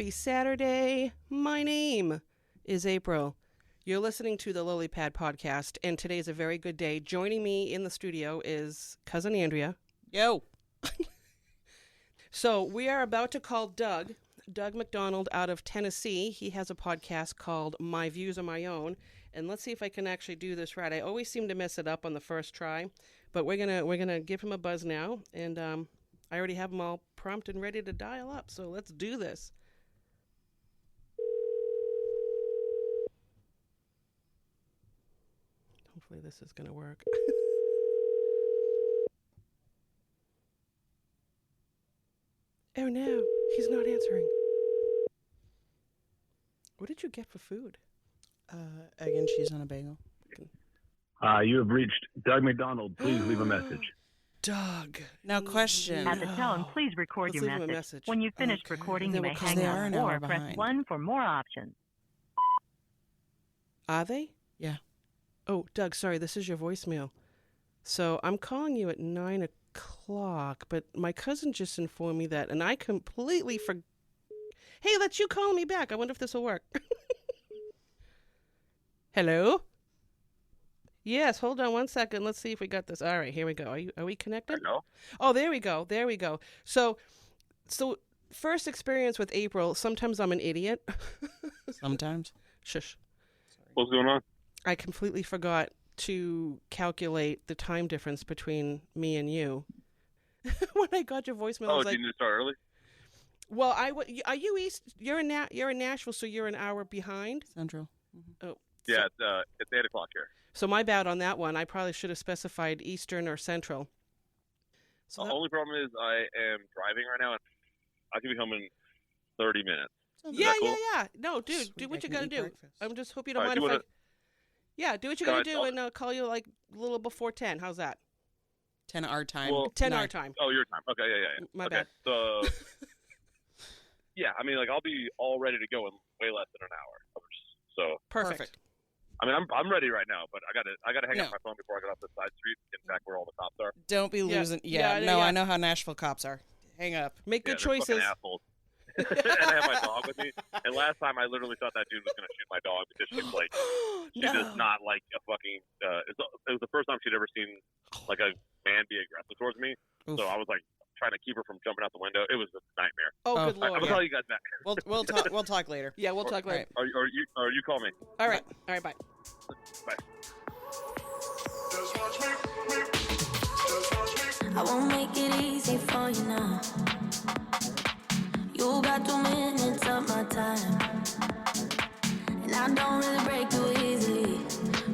Happy Saturday. My name is April. You're listening to the Lily Pad Podcast, and today's a very good day. Joining me in the studio is Cousin Andrea. Yo. So we are about to call Doug McDonald out of Tennessee. He has a podcast called My Views Are My Own, and let's see if I can actually do this right. I always seem to mess it up on the first try, but we're gonna give him a buzz now, and I already have him all prompt and ready to dial up. So let's do this. Hopefully this is gonna work. Oh no, he's not answering. What did you get for food? Egg and cheese on a bagel. You have reached Doug McDonald. Please leave a message. Doug. Now question. At the tone, please record Let's your leave him a message. message. When you've finished Okay. recording, They you will may call- hang They are up an hour or press behind. 1 for more options. Are they? Yeah. Oh, Doug, sorry, this is your voicemail. So I'm calling you at 9 o'clock, but my cousin just informed me that, and I completely forgot. Hey, that's you calling me back. I wonder if this will work. Hello? Yes, hold on one second. Let's see if we got this. All right, here we go. Are we connected? Hello? Oh, there we go. There we go. So first experience with April, sometimes I'm an idiot. Sometimes. Shush. What's going on? I completely forgot to calculate the time difference between me and you. When I got your voicemail, I was like, did you start early? "Well, are you East? You're in Nashville, so you're an hour behind." Central. Oh, Yeah, it's 8 o'clock here. so my bad on that one. I probably should have specified Eastern or Central. So The only problem is I am driving right now, and I can be home in 30 minutes. yeah. No, dude, Sweet, do I what you can gotta eat do. breakfast. I'm just hope you don't All right, mind do if I. Yeah, do what you Go gotta ahead, do, and I'll call you like a little before 10. How's that? 10 our time. Well, 10 9. our time. Oh, your time. Okay, yeah. My okay, bad. So, yeah, I mean, like, I'll be all ready to go in way less than an hour. So, Perfect. I mean, I'm ready right now, but I gotta hang No. up my phone before I get off the side street and get back where all the cops are. Don't be Yeah. losing. Yeah, Yeah, no, yeah. I know how Nashville cops are. Hang up. Make Yeah, good they're fucking choices. assholes. And I have my dog with me. And last time I literally thought that dude was gonna shoot my dog because she's like, she does not like a fucking. It was the first time she'd ever seen like a man be aggressive towards me. Oof. So I was like trying to keep her from jumping out the window. It was a nightmare. Oh, Oh. good I'm lord. gonna call you guys back. We'll talk later. Yeah, we'll talk later. Right. Or you call me. All right, bye. Bye. I won't make it easy for you now. You got 2 minutes of my time, and I don't really break too easily,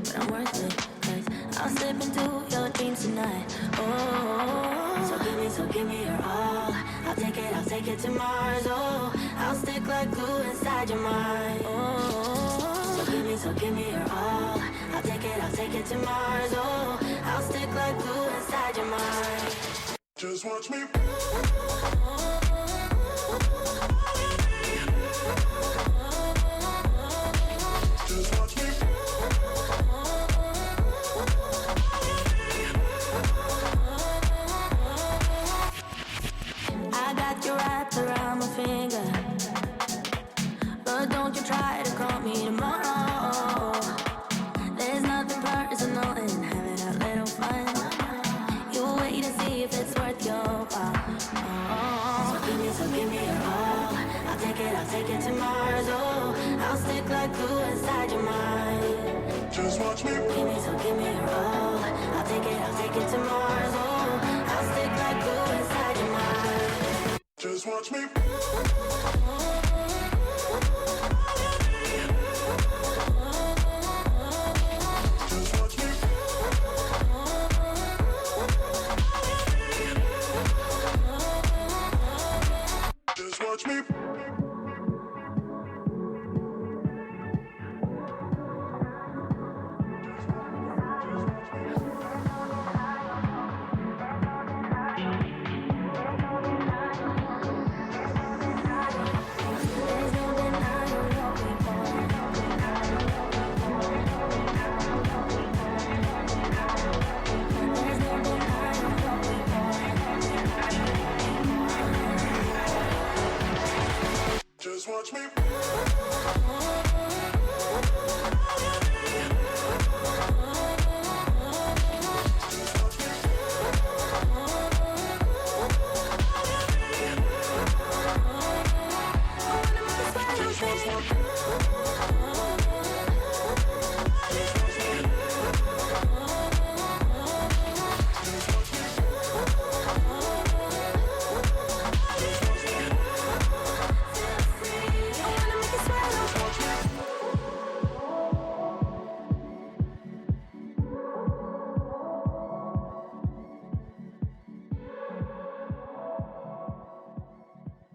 but I'm worth it, 'cause I'll slip into your dreams tonight. Oh, so give me your all. I'll take it to Mars. Oh, I'll stick like glue inside your mind. Oh, so give me your all. I'll take it to Mars. Oh, I'll stick like glue inside your mind. Just watch me. Just watch me. I got you wrapped around my finger, but don't you try to call me tomorrow. There's nothing personal in having a little fun. You wait to see if it's worth your while. Oh, so give me your all. I'll take it to Mars. Oh, I'll stick like glue inside your mind. Just watch me. Give me your all. I'll take it to Mars. Oh, I'll stick like glue inside your mind. Just watch me. Just watch me. Just watch me. watch me.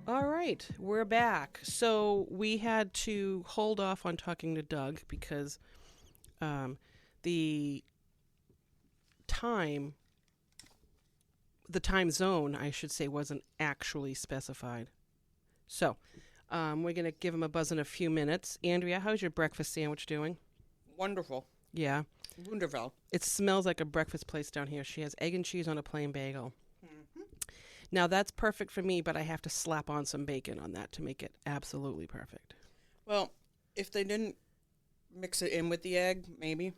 All right, we're back. So we had to hold off on talking to Doug because the time zone, I should say, wasn't actually specified. So we're going to give him a buzz in a few minutes. Andrea, how's your breakfast sandwich doing? Wonderful. Yeah. Wonderful. It smells like a breakfast place down here. She has egg and cheese on a plain bagel. Now, that's perfect for me, but I have to slap on some bacon on that to make it absolutely perfect. Well, if they didn't mix it in with the egg, maybe.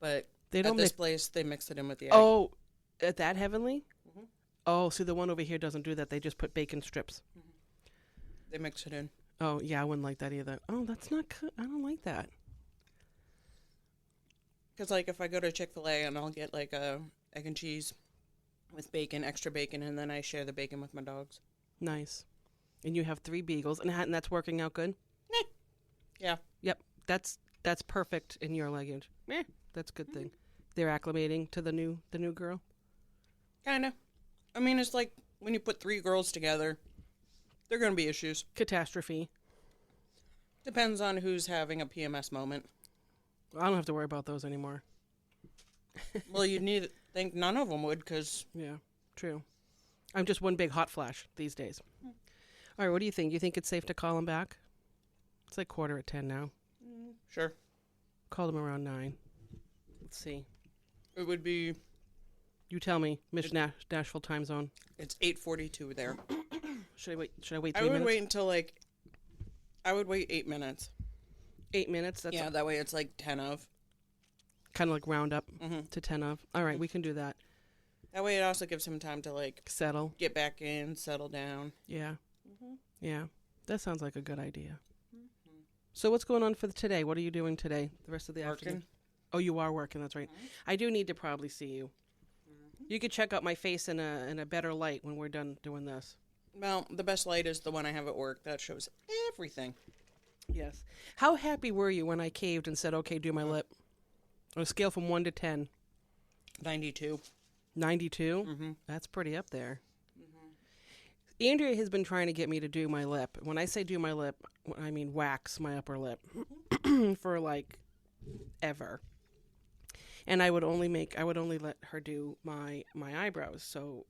But They at don't this mix. place, they mix it in with the egg. Oh, at that heavenly? Mhm. Oh, see, the one over here doesn't do that. They just put bacon strips. They mix it in. Oh, yeah, I wouldn't like that either. Oh, that's not good. I don't like that. Because, like, if I go to Chick-fil-A and I'll get, like, a egg and cheese with bacon, extra bacon, and then I share the bacon with my dogs. Nice. And you have 3 beagles, and that's working out good? Yeah. Yep, that's perfect in your language. That's a good thing. They're acclimating to the new girl. Kind of. I mean, it's like when you put 3 girls together, there are going to be issues. Catastrophe. Depends on who's having a PMS moment. I don't have to worry about those anymore. Well, you need to think none of them would, because... Yeah, true. I'm just one big hot flash these days. All right, what do you think? You think it's safe to call him back? It's like 10:15 now. Sure. Called him around 9. Let's see. It would be... You tell me, Nashville time zone. It's 8:42 there. Should I wait 3 I would minutes? wait until, like... I would wait 8 minutes. 8 minutes? That's Yeah, that way it's like 10 of. kind of like round up Mhm. to 10 of. All right, we can do that. That way it also gives him time to, like, Settle. get back in, settle down. Yeah. Yeah. That sounds like a good idea. So what's going on for today? What are you doing today? The rest of the afternoon? Working. Oh, you are working. That's right. I do need to probably see you. You could check out my face in a better light when we're done doing this. Well, the best light is the one I have at work. That shows everything. Yes. How happy were you when I caved and said, okay, do my lip? On a scale from 1 to 10. 92. 92? Mm-hmm. That's pretty up there. Andrea has been trying to get me to do my lip. When I say do my lip, I mean wax my upper lip for like ever. And I would only let her do my eyebrows. So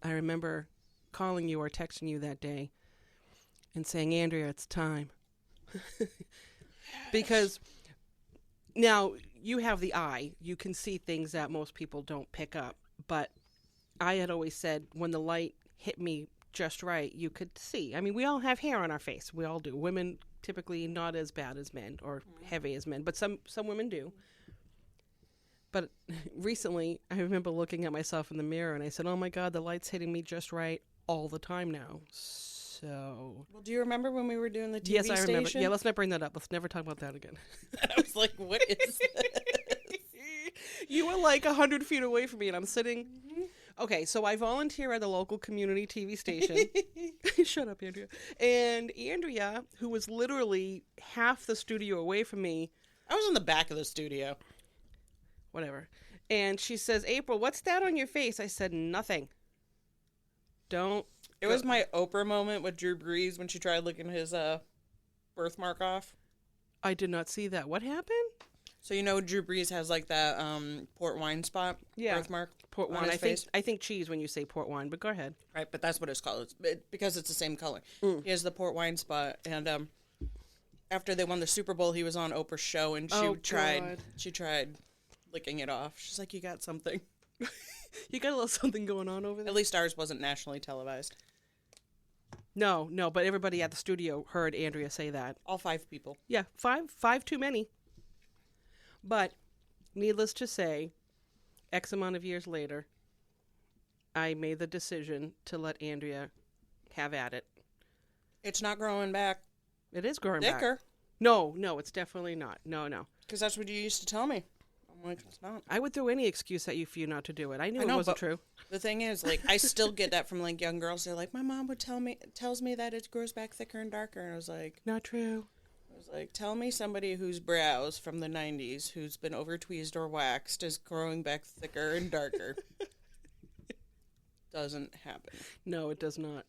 I remember calling you or texting you that day and saying, Andrea, it's time. Because now you have the eye. You can see things that most people don't pick up. But I had always said when the light hit me just right, you could see. I mean, we all have hair on our face. We all do. Women typically not as bad as men or heavy as men, but some women do. But recently, I remember looking at myself in the mirror and I said, oh my God, the light's hitting me just right all the time now. So... Well, do you remember when we were doing the TV yes, I remember. station? Yeah, let's not bring that up. Let's never talk about that again. I was like, what is this? You were like 100 feet away from me and I'm sitting... Okay, so I volunteer at a local community TV station. Shut up, Andrea. And Andrea, who was literally half the studio away from me... I was in the back of the studio. Whatever. And she says, April, what's that on your face? I said, nothing. Don't... It was my Oprah moment with Drew Brees when she tried licking his birthmark off. I did not see that. What happened? So you know Drew Brees has like that port wine spot birthmark Port on wine. his face? I think cheese when you say port wine, but go ahead. Right, but that's what it's called. Because it's the same color. He has the port wine spot, and after they won the Super Bowl, he was on Oprah's show, and she tried licking it off. She's like, you got something. You got a little something going on over there? At least ours wasn't nationally televised. No, but everybody at the studio heard Andrea say that. All 5 people. Yeah, five too many. But needless to say, X amount of years later, I made the decision to let Andrea have at it. It's not growing back It is growing back. thicker. No, it's definitely not. No. Because that's what you used to tell me. I'm like, it's not. I would throw any excuse at you for you not to do it. I knew it wasn't true. The thing is, like, I still get that from, like, young girls. They're like, my mom would tells me that it grows back thicker and darker. And I was like, Not true. tell me somebody whose brows from the 90s, who's been over tweezed or waxed, is growing back thicker and darker. Doesn't happen. No, it does not.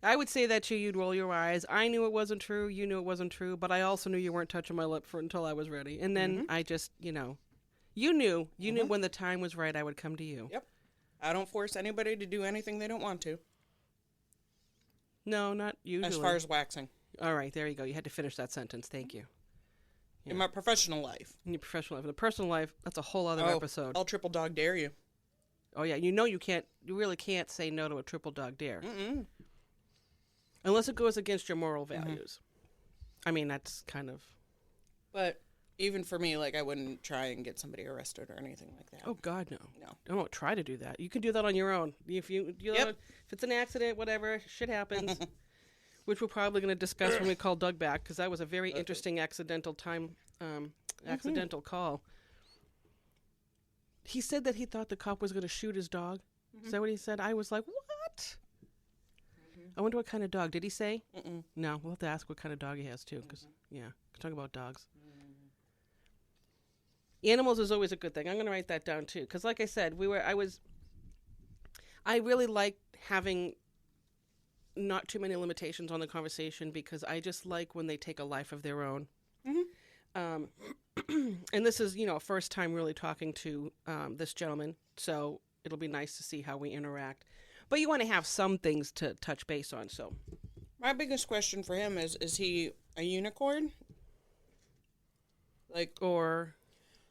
I would say that to you, you'd roll your eyes. I knew it wasn't true. You knew it wasn't true. But I also knew you weren't touching my lip until I was ready. And then I just, you knew when the time was right, I would come to you. Yep. I don't force anybody to do anything they don't want to. No, not usually. As far as waxing. All right, there you go. You had to finish that sentence. Thank you. Yeah. In my professional life. In your professional life. In the personal life, that's a whole other episode. I'll triple dog dare you. Oh, yeah. You really can't say no to a triple dog dare. Mm-mm. Unless it goes against your moral values. I mean, that's kind of... But even for me, like, I wouldn't try and get somebody arrested or anything like that. Oh, God, no. No. Don't try to do that. You can do that on your own. If if it's an accident, whatever, shit happens. Which we're probably going to discuss when we call Doug back, because that was a very interesting accidental call. He said that he thought the cop was going to shoot his dog. Is that what he said? I was like, what? I wonder what kind of dog. Did he say? Mm-mm. No, we'll have to ask what kind of dog he has, too, because, talk about dogs. Animals is always a good thing. I'm going to write that down, too, because like I said, I really like having not too many limitations on the conversation, because I just like when they take a life of their own. And this is, first time really talking to this gentleman, so it'll be nice to see how we interact. But you want to have some things to touch base on, so. My biggest question for him is he a unicorn?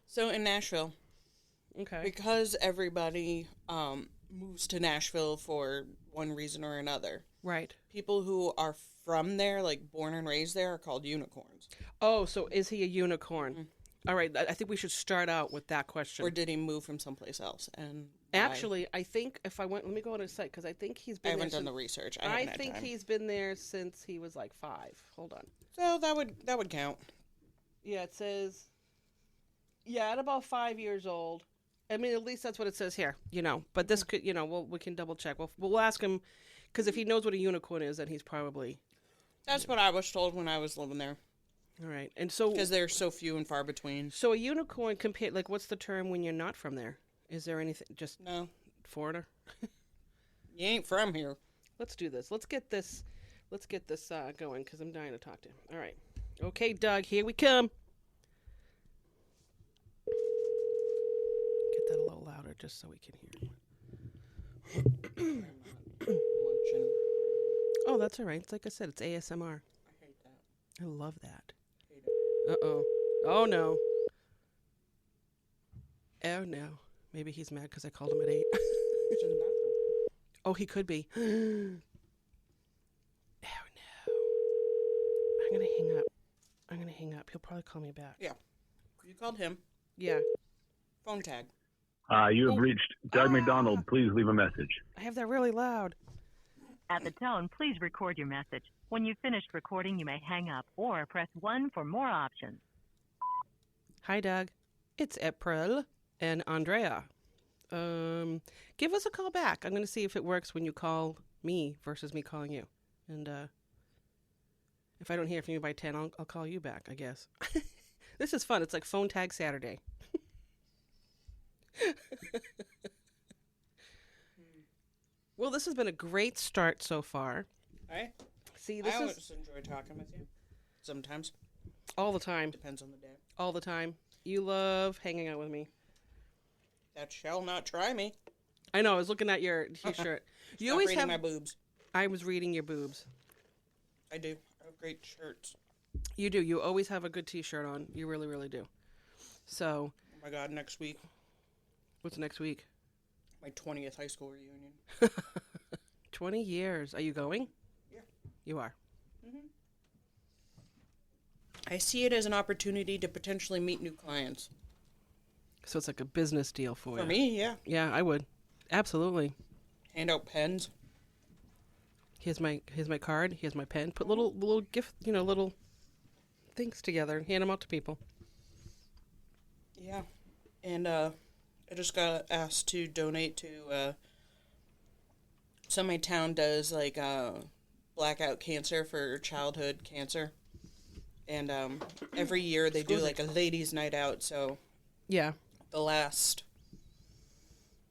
So in Nashville, Okay. because everybody moves to Nashville for one reason or another, Right. people who are from there, like born and raised there, are called unicorns. Oh, so is he a unicorn? All right, I think we should start out with that question. Or did he move from someplace else? And why? Actually, I think if I went, let me go on his site, because I think he's been I haven't there done the research. I I haven't had think time. he's been there since he was like 5. Hold on. So that would count. Yeah, it says, at about 5 years old. I mean, at least that's what it says here, But this could, we can double check. We'll ask him, because if he knows what a unicorn is, then he's probably... That's what I was told when I was living there. All right. And so... Because they're so few and far between. So a unicorn, compared, like, what's the term when you're not from there? Is there anything, just No. foreigner? You ain't from here. Let's do this. Let's get this going, because I'm dying to talk to him. All right. Okay, Doug, here we come. Get that a little louder just so we can hear him. Oh, that's all right. It's like I said, it's ASMR. I hate that. I love that. Hate it. Uh-oh. Oh, no. Oh, no. Maybe he's mad because I called him at 8. He's in the bathroom. Oh, he could be. Oh, no. I'm going to hang up. He'll probably call me back. Yeah. You called him. Yeah. Phone tag. You have reached Doug McDonald. Please leave a message. I have that really loud. At the tone, please record your message. When you've finished recording, you may hang up or press 1 for more options. Hi, Doug. It's April and Andrea. Give us a call back. I'm going to see if it works when you call me versus me calling you. And if I don't hear from you by 10, I'll call you back, I guess. This is fun. It's like phone tag Saturday. Well, this has been a great start so far. Right? See, I always enjoy talking with you. Sometimes. all the time. Depends on the day. All the time. You love hanging out with me. That shall not try me. I know. I was looking at your t-shirt. You Stop always reading have. my boobs. I was reading your boobs. I do. I have great shirts. You do. You always have a good t-shirt on. You really, really do. So. Oh my God! Next week. What's next week? My 20th high school reunion. 20 years. Are you going? Yeah. You are. I see it as an opportunity to potentially meet new clients. So it's like a business deal for you. For me, yeah. Yeah, I would. Absolutely. Hand out pens. Here's my card. Here's my pen. Put little gift, little things together and hand them out to people. Yeah. And I just got asked to donate to so my town does like blackout cancer for childhood cancer. And every year they do like a ladies' night out. So Yeah. the last,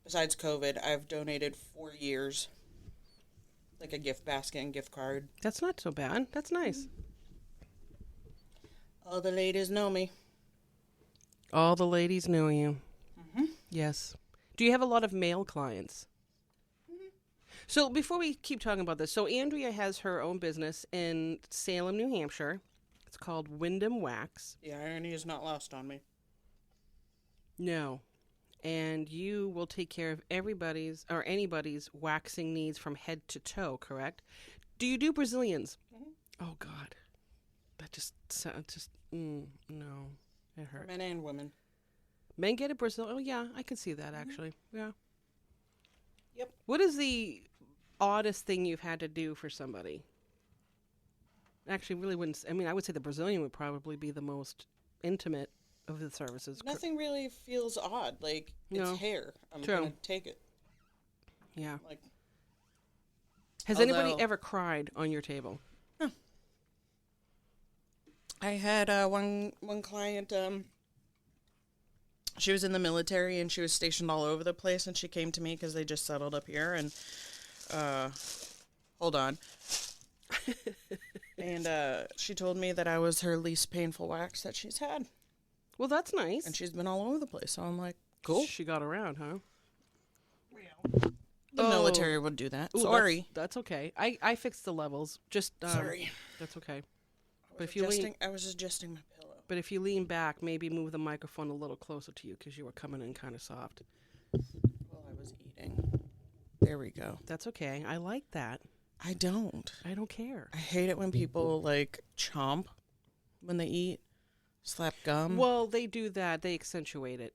besides COVID, I've donated 4 years, like a gift basket and gift card. That's not so bad. That's nice. All the ladies know me. All the ladies know you. Yes. Do you have a lot of male clients? So before we keep talking about this, so Andrea has her own business in Salem, New Hampshire. It's called Wyndham Wax. The irony is not lost on me. No. And you will take care of everybody's or anybody's waxing needs from head to toe, correct? Do you do Brazilians? Oh, God. That just no. It hurt. Men and women. Men get a Brazil. Oh, yeah. I can see that, actually. Yeah. Yep. What is the oddest thing you've had to do for somebody? Actually, really wouldn't. I mean, I would say the Brazilian would probably be the most intimate of the services. Nothing really feels odd. Like, No. it's hair. I'm True. going to take it. Yeah. Like, Has anybody although- ever cried on your table? I had one client, she was in the military and she was stationed all over the place, and she came to me because they just settled up here, and hold on. And she told me that I was her least painful wax that she's had, Well, that's nice. and she's been all over the place. So I'm like, cool. She got around, huh? The military would do that. Ooh, Sorry. That's okay. I fixed the levels. Just Sorry. That's okay. But if you lean, I was adjusting my pillow. but if you lean back, maybe move the microphone a little closer to you because you were coming in kind of soft. While I was eating. There we go. That's okay. I like that. I don't. I don't care. I hate it when people like chomp when they eat, slap gum. Well, they do that. They accentuate it.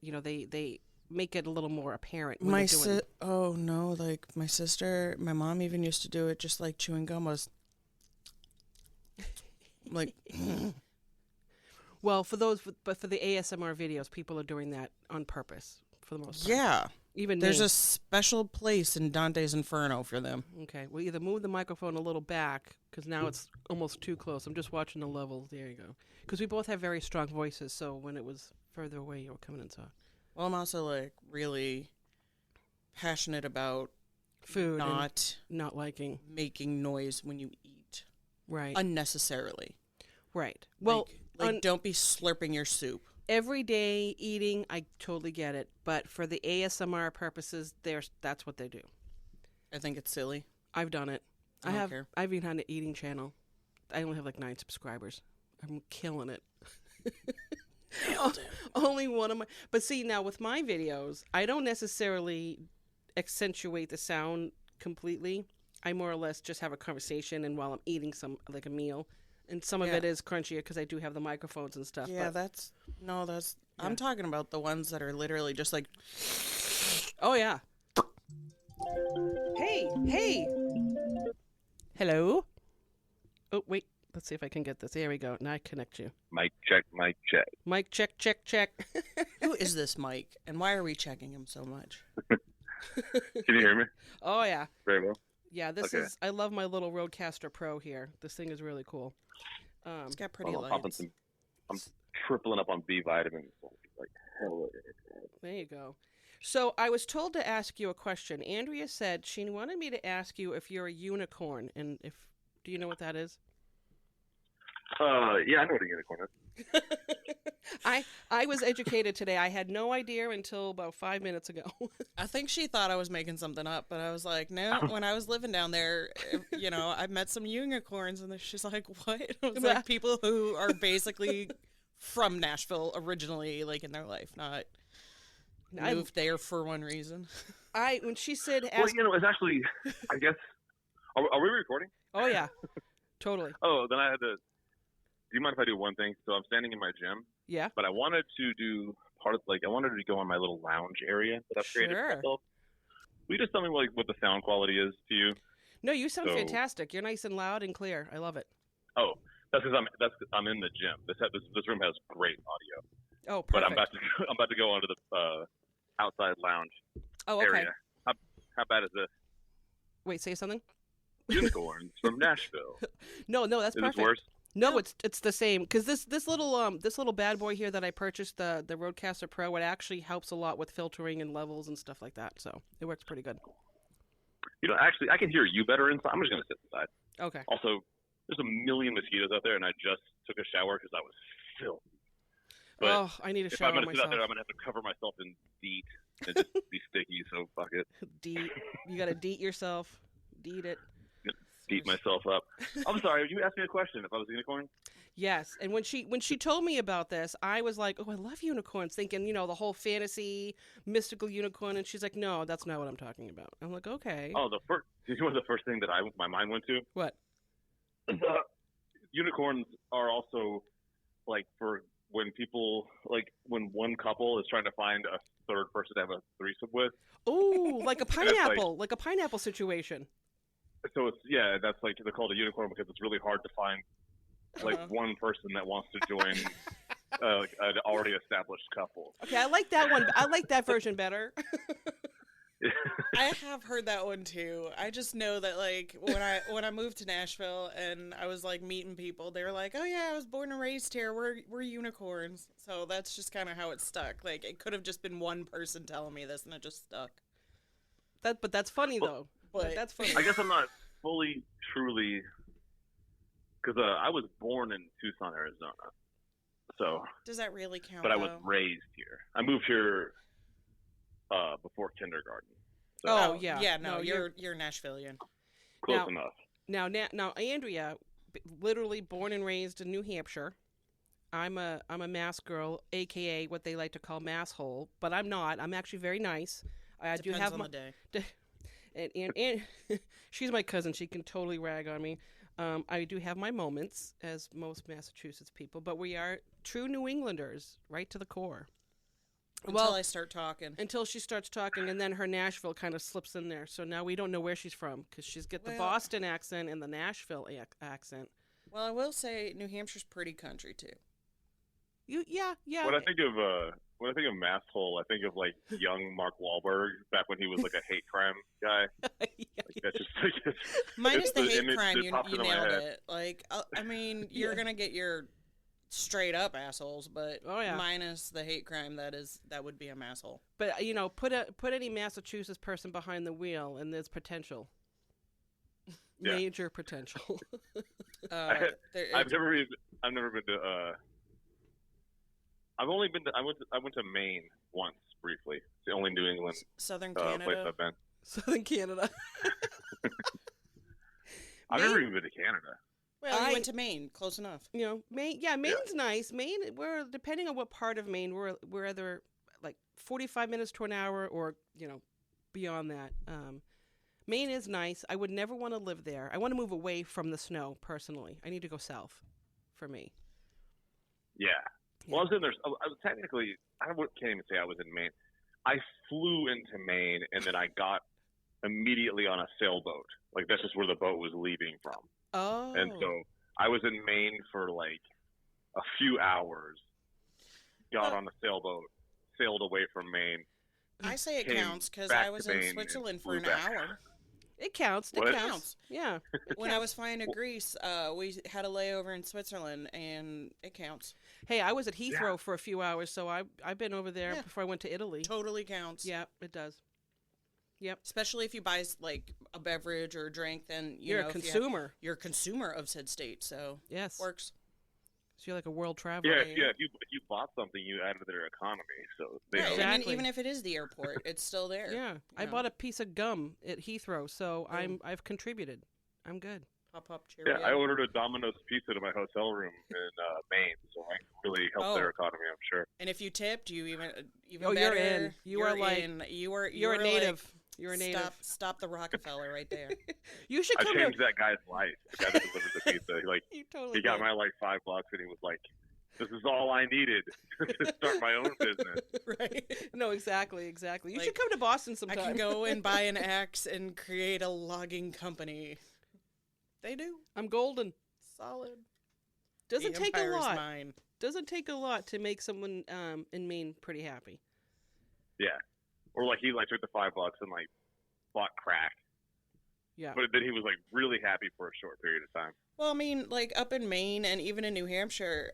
They make it a little more apparent. When they're doing it. Oh no, like my sister, my mom even used to do it just like chewing gum was like Well, for the ASMR videos, people are doing that on purpose for the most part. yeah. Even There's me. a special place in Dante's Inferno for them. Okay, well, either move the microphone a little back, because now it's almost too close. I'm just watching the levels. There you go. Because we both have very strong voices, so when it was further away, you were coming in soft. Well, I'm also like really passionate about Food and not not liking. making noise when you eat Right. unnecessarily. Right. Well, like don't be slurping your soup. everyday eating, I totally get it. But for the ASMR purposes, that's what they do. I think it's silly. I've done it. I don't care. I've even had an eating channel. I only have like 9 subscribers. I'm killing it. Only one of my. But see, now with my videos, I don't necessarily accentuate the sound completely. I more or less just have a conversation, and while I'm eating like a meal, and some of Yeah. it is crunchier because I do have the microphones and stuff. Yeah, but, I'm talking about the ones that are literally just like, oh yeah. Hey. Hello. Oh wait, let's see if I can get this. There we go. Now I connect you. Mic check, mic check. Mic check, check, check. who is this Mike? And why are we checking him so much? Can you hear me? Oh yeah. Very well. Yeah, this Okay. is. I love my little Rodecaster Pro here. This thing is really cool. It's got pretty I'm popping lights. I'm tripling up on B vitamins. Like hell. There you go. So I was told to ask you a question. Andrea said she wanted me to ask you if you're a unicorn, and do you know what that is? Yeah, I know what a unicorn is. I was educated today. I had no idea until about 5 minutes ago. I think she thought I was making something up, but I was like, no. When I was living down there, I met some unicorns, and she's like, what? I was like, people who are basically from Nashville originally, like in their life, not moved there for one reason. When she said, Well, it's actually, I guess, Are we recording? Oh yeah, totally. Oh, then I had to. Do you mind if I do one thing? So I'm standing in my gym. Yeah. But I wanted to do I wanted to go on my little lounge area that I've created for myself. Will you just tell me what the sound quality is to you? No, you sound fantastic. You're nice and loud and clear. I love it. Oh, that's because I'm in the gym. This room has great audio. Oh, perfect. But I'm about to go onto the outside lounge area. How bad is this? Wait, say something. Unicorns from Nashville. No, that's is perfect. This worse? No, it's the same because this little bad boy here that I purchased, the Rodecaster Pro, it actually helps a lot with filtering and levels and stuff like that. So it works pretty good. Actually, I can hear you better inside. I'm just gonna sit inside. Okay. Also, there's a million mosquitoes out there, and I just took a shower because I was filthy. But I need a if shower I'm gonna myself. sit out there, I'm gonna have to cover myself in DEET and just be sticky. So fuck it. DEET. You gotta DEET yourself. DEET it. Beat myself up. I'm sorry. You asked me a question. If I was a unicorn. Yes, and when she told me about this, I was like, "Oh, I love unicorns," thinking the whole fantasy, mystical unicorn. And she's like, "No, that's not what I'm talking about." I'm like, "Okay." Oh, you know the first thing that my mind went to? What? Unicorns are also like for when people when one couple is trying to find a third person to have a threesome with. Oh, like a pineapple, like a pineapple situation. So that's they're called a unicorn because it's really hard to find one person that wants to join an already established couple. Okay, I like that one. I like that version better. I have heard that one too. I just know that when I moved to Nashville and I was meeting people, they were like, "Oh yeah, I was born and raised here. We're unicorns." So that's just kind of how it stuck. It could have just been one person telling me this, and it just stuck. But that's funny though. But that's funny. I guess I'm not fully, truly, because I was born in Tucson, Arizona. So does that really count? But I was raised here. I moved here before kindergarten. So. No, you're Nashvilleian. Close enough. Now, Andrea, literally born and raised in New Hampshire. I'm a Mass girl, aka what they like to call masshole, but I'm not. I'm actually very nice. I do have on the day. And she's my cousin. She can totally rag on me. I do have my moments, as most Massachusetts people, but we are true New Englanders, right to the core. Until I start talking. Until she starts talking, and then her Nashville kind of slips in there. So now we don't know where she's from, because she's got the Boston accent and the Nashville accent. Well, I will say New Hampshire's pretty country, too. Yeah. When I think of masshole, I think of young Mark Wahlberg back when he was a hate crime guy. Minus the hate crime, you nailed it. I mean, you're gonna get your straight up assholes, but minus the hate crime, that would be a masshole. But put any Massachusetts person behind the wheel, and there's potential. Yeah. Major potential. I've never been to. I've only been to. I went to Maine once briefly. It's the only New England Southern Canada place I've been. Southern Canada. I've never even been to Canada. Well, you went to Maine. Close enough. Maine. Yeah, Maine's nice. Maine. We're depending on what part of Maine. We're either 45 minutes to an hour, or beyond that. Maine is nice. I would never want to live there. I want to move away from the snow personally. I need to go south, for me. Yeah. Well, I was in there. I was technically, can't even say I was in Maine. I flew into Maine, and then I got immediately on a sailboat. That's just where the boat was leaving from. Oh. And so I was in Maine for a few hours, got on a sailboat, sailed away from Maine. I say it counts because I was in Switzerland for an hour. It counts. It counts. Yeah. When I was flying to Greece, we had a layover in Switzerland, and it counts. Hey, I was at Heathrow for a few hours, so I've been over there before I went to Italy. Totally counts. Yeah, it does. Yep. Especially if you buy a beverage or a drink, then you're a consumer. You're a consumer of said state, so yes, works. So you're like a world traveler. Yeah. If you bought something, you added to their economy. So exactly. Even if it is the airport, it's still there. Yeah, I bought a piece of gum at Heathrow, so I've contributed. I'm good. Pop Cheerio. Yeah, I ordered a Domino's pizza to my hotel room in Maine, so I really helped their economy, I'm sure. And if you tipped, you even better. You're in. You're a native. You're a native. Stop the Rockefeller right there. You should I come changed to... that guy's life. The guy that delivered the pizza. Like, You totally he got did. my like $5, and he was like, "This is all I needed to start my own business." Right? No, exactly. You Like, should come to Boston I sometime. can go and buy an axe and create a logging company. They do. I'm golden. Solid. Doesn't The take a empire is lot. mine. Doesn't take a lot to make someone in Maine pretty happy. Yeah, or like he like took the $5 and like bought crack, Yeah. but then he was like really happy for a short period of time. Well, I mean, like up in Maine and even in New Hampshire,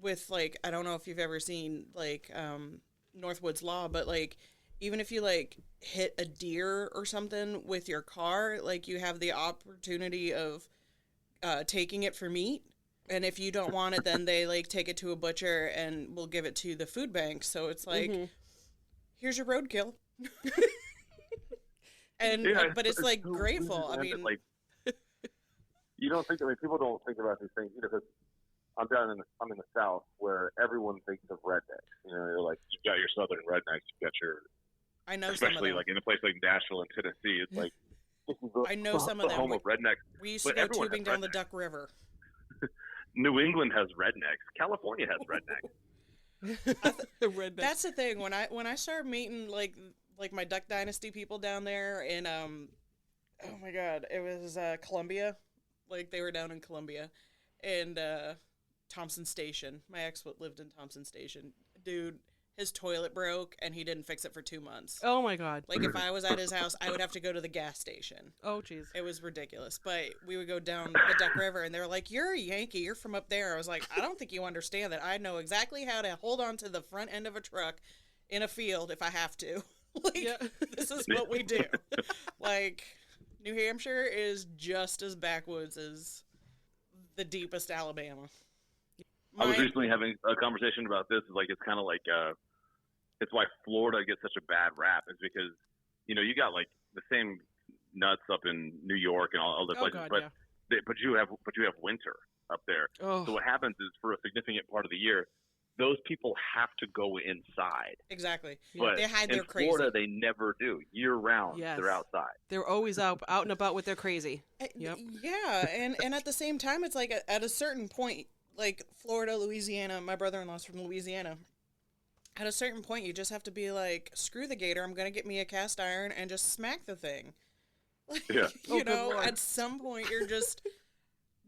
with like, I don't know if you've ever seen like Northwood's Law, but like even if you like hit a deer or something with your car, like you have the opportunity of taking it for meat. And if you don't want it, then they like take it to a butcher and will give it to the food bank. So it's like, here's your roadkill. And Yeah, but it's like so grateful. weird, I man, mean, like you don't think. I mean, people don't think about these things, you know, because I'm in the South where everyone thinks of rednecks. You know, you're like you've got your Southern rednecks, you've got your, I know some of especially them. like in a place like Nashville and Tennessee, it's like this is the, I know some of the them. home of rednecks. We used but to go everyone tubing has down the rednecks. Duck River. New England has rednecks. California has rednecks. Redneck. That's the thing. When I started meeting like my Duck Dynasty people down there in oh my god, it was Columbia. Like they were down in Columbia, and Thompson Station. My ex lived in Thompson Station. Dude, his toilet broke and he didn't fix it for 2 months. Oh my god. Like if I was at his house, I would have to go to the gas station. Oh jeez. It was ridiculous. But we would go down the Duck River, and they were like, "You're a Yankee. You're from up there." I was like, "I don't think you understand that. I know exactly how to hold on to the front end of a truck in a field if I have to. Like, Yeah. this is what we do." Like, New Hampshire is just as backwoods as the deepest Alabama. I was recently having a conversation about this. Like, it's kind of like, it's why Florida gets such a bad rap, is because, you know, you got like the same nuts up in New York and all other Oh places, god, yeah. but you have winter up there. Oh. So what happens is, for a significant part of the year, those people have to go inside. Exactly. But They hide in their crazy. Florida, they never do. Year round, Yes. they're outside. They're always out and about with their crazy. Yep. Yeah, and at the same time, it's like at a certain point, like Florida, Louisiana, my brother-in-law's from Louisiana. At a certain point, you just have to be like, screw the gator, I'm going to get me a cast iron and just smack the thing. Like, Yeah. you Oh, good know, Lord. at some point, you're just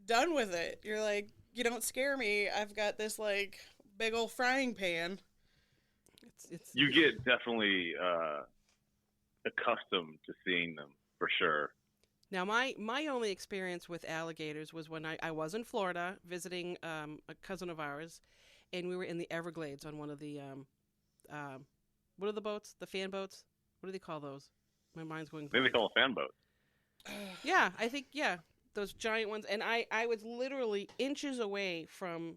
done with it. You're like, you don't scare me. I've got this, like, big old frying pan. It's You get definitely accustomed to seeing them, for sure. Now, my only experience with alligators was when I was in Florida visiting a cousin of ours, and we were in the Everglades on one of the what are the boats? The fan boats? What do they call those? My mind's going. Maybe they call it fan boats. Yeah, I think those giant ones. And I was literally inches away from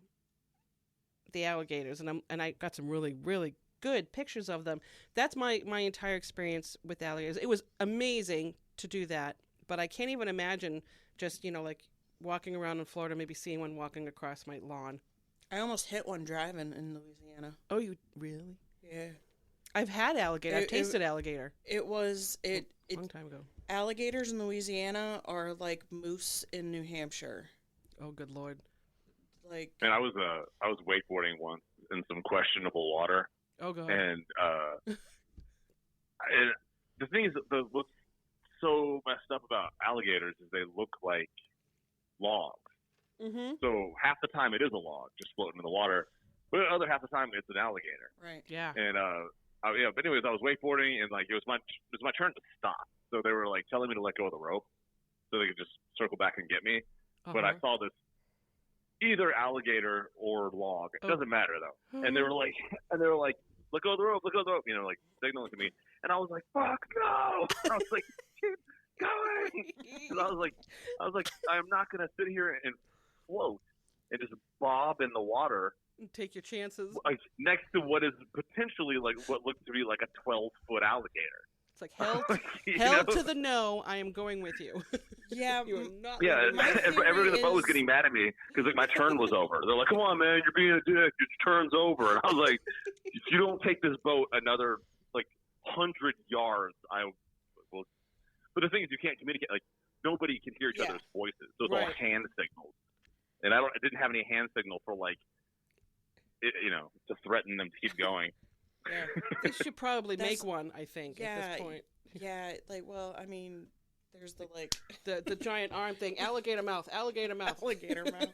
the alligators, and I got some really really good pictures of them. That's my entire experience with alligators. It was amazing to do that. But I can't even imagine just, like walking around in Florida, maybe seeing one walking across my lawn. I almost hit one driving in Louisiana. Oh, you really? Yeah. I've had alligator. I've tasted alligator. It was, A long time ago. alligators in Louisiana are like moose in New Hampshire. Oh, good Lord. Like, And I was wakeboarding once in some questionable water, Oh, God. and the thing is, what's so messed up about alligators is they look like logs. Mm-hmm. So half the time it is a log just floating in the water, but the other half the time it's an alligator. right. Yeah. And but anyways, I was wakeboarding, and like it was my turn to stop. So they were like telling me to let go of the rope so they could just circle back and get me. But I saw this either alligator or log. It doesn't matter though. And they were like, let go of the rope, let go of the rope. Like signaling to me. And I was like, fuck no. I was like, keep going. And I was like, I'm not gonna sit here and float and just bob in the water. Take your chances. Like next to what is potentially like what looks to be like a 12-foot alligator. It's like hell, You hell know? to the no. I am going with you. Yeah. You are not. Yeah, leaving me. My everybody in the boat was is- getting mad at me because like my turn was over. They're like, "Come on, man, you're being a dick. Your turn's over." And I was like, "If you don't take this boat another like 100 yards. But the thing is, you can't communicate. Like, nobody can hear each other's voices, so it's all hand signals. And I didn't have any hand signal for to threaten them to keep going. Yeah. They should probably make one, I think, at this point. Yeah, I mean, there's the the giant arm thing, alligator mouth. alligator mouth.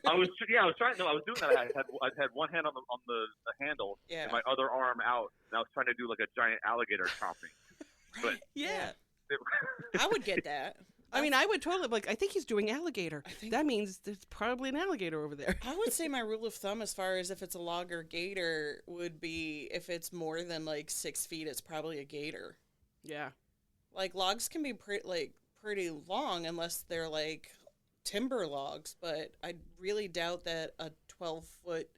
I was trying. No, I was doing that. I had one hand on the handle, and my other arm out, and I was trying to do like a giant alligator chomping. But yeah. I would get that. I mean, I would totally, I think he's doing alligator. That means there's probably an alligator over there. I would say my rule of thumb as far as if it's a log or gator would be if it's more than 6 feet, it's probably a gator. Yeah. Logs can be pretty long unless they're timber logs, but I really doubt that a 12-foot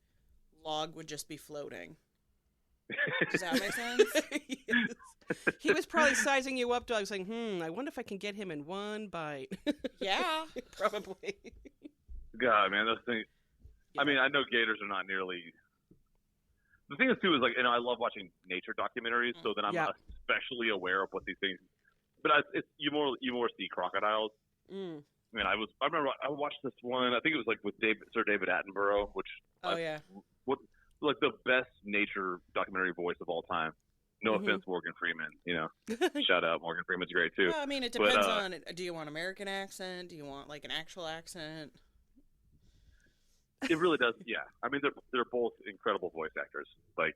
log would just be floating. Does that make sense? Yes. He was probably sizing you up, Doug, saying, I wonder if I can get him in one bite. Yeah. Probably. God, man, those things. Yeah. I mean, I know gators are not nearly. The thing is, too, is I love watching nature documentaries, so then I'm especially aware of what these things. But you more see crocodiles. I mean, I remember I watched this one. I think it was with Sir David Attenborough, which the best nature documentary voice of all time. No offense, Morgan Freeman. Shout out, Morgan Freeman's great too. Well, I mean, it depends on. Do you want American accent? Do you want an actual accent? It really does. Yeah, I mean, they're both incredible voice actors. I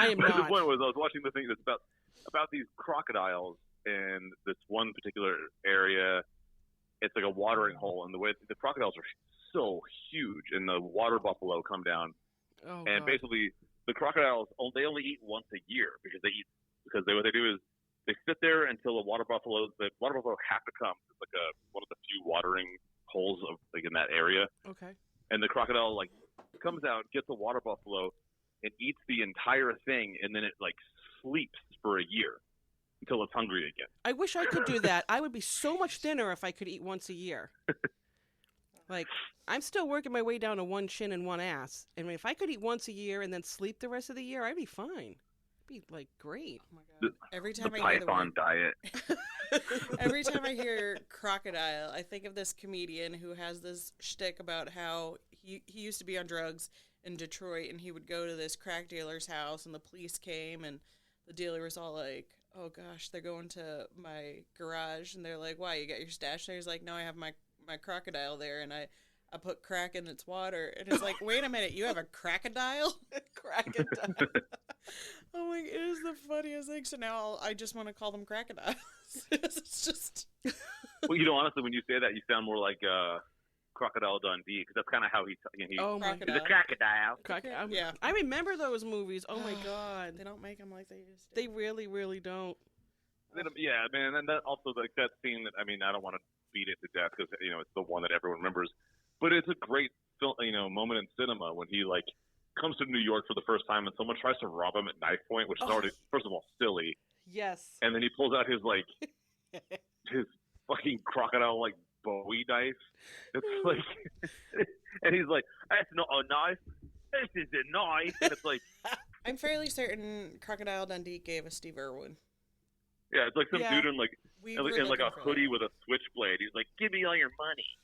am not. The point was I was watching the thing that's about these crocodiles in this one particular area. It's like a watering hole, and the crocodiles are so huge, and the water buffalo come down, and basically the crocodiles they only eat once a year because what they do is they sit there until the water buffalo have to come. It's one of the few watering holes in that area. Okay. And the crocodile comes out, gets the water buffalo, and eats the entire thing, and then it sleeps for a year until it's hungry again. I wish I could do that. I would be so much thinner if I could eat once a year. I'm still working my way down to one chin and one ass. And if I could eat once a year and then sleep the rest of the year, I'd be fine. It'd be great. Oh my God. Every time I hear Python diet. Every time I hear crocodile, I think of this comedian who has this shtick about how he used to be on drugs in Detroit, and he would go to this crack dealer's house, and the police came, and the dealer was all like, "Oh gosh, they're going to my garage," and they're like, "Why, you got your stash there?" He's like, "No, I have my crocodile there, and I put crack in its water." And it's like, wait a minute, you have a crocodile? Crocodile. I'm like, it is the funniest thing. So now I just want to call them crocodiles. It's just. Well, honestly, when you say that, you sound more like Crocodile Dundee, because that's kind of how he's he's a crocodile. Yeah. I remember those movies. Oh my God. They don't make them like they used to. They really, really don't. Yeah, man, and that also that scene that I don't want to beat it to death because it's the one that everyone remembers, but it's a great film, moment in cinema when he comes to New York for the first time and someone tries to rob him at knife point, which is already first of all silly. Yes. And then he pulls out his his fucking crocodile Bowie knife. It's and he's like, "That's not a knife. This is a knife." And it's I'm fairly certain Crocodile Dundee gave us Steve Irwin. Yeah, it's some dude in a hoodie with a switchblade. He's like, "Give me all your money,"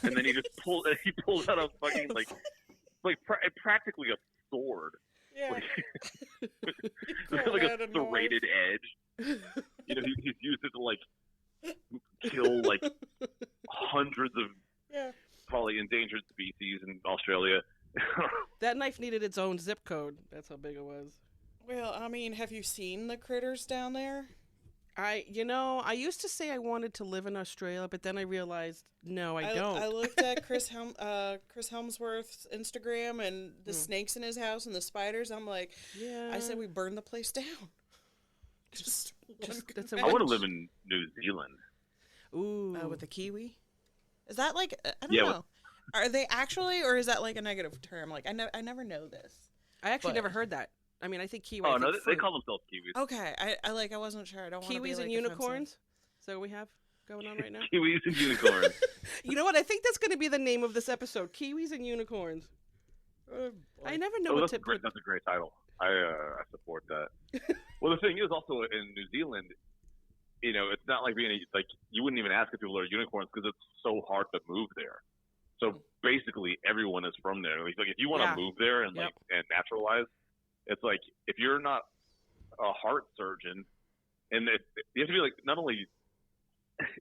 and then he just pulls out a fucking practically a sword. Yeah, like a serrated edge. He's used it to kill hundreds of probably endangered species in Australia. That knife needed its own zip code. That's how big it was. Well, I mean, have you seen the critters down there? I used to say I wanted to live in Australia, but then I realized, no, I don't. I looked at Chris Helmsworth's Instagram and the snakes in his house and the spiders. I'm like, I said we burn the place down. I want to live in New Zealand. Ooh. With the kiwi? Is that I don't know. Are they actually, or is that a negative term? I never know this. I actually never heard that. I mean, I think Kiwi. Oh, no, they call themselves Kiwis. Okay, I wasn't sure. I don't want to be Kiwis and unicorns? Is that what we have going on right now? Kiwis and unicorns. You know what? I think that's going to be the name of this episode. Kiwis and unicorns. I never know what to put. That's a great title. I support that. Well, the thing is also in New Zealand, it's not like you wouldn't even ask if people are unicorns because it's so hard to move there. So basically, everyone is from there. Like if you want to move there and and naturalize, it's like if you're not a heart surgeon, and you have to be like not only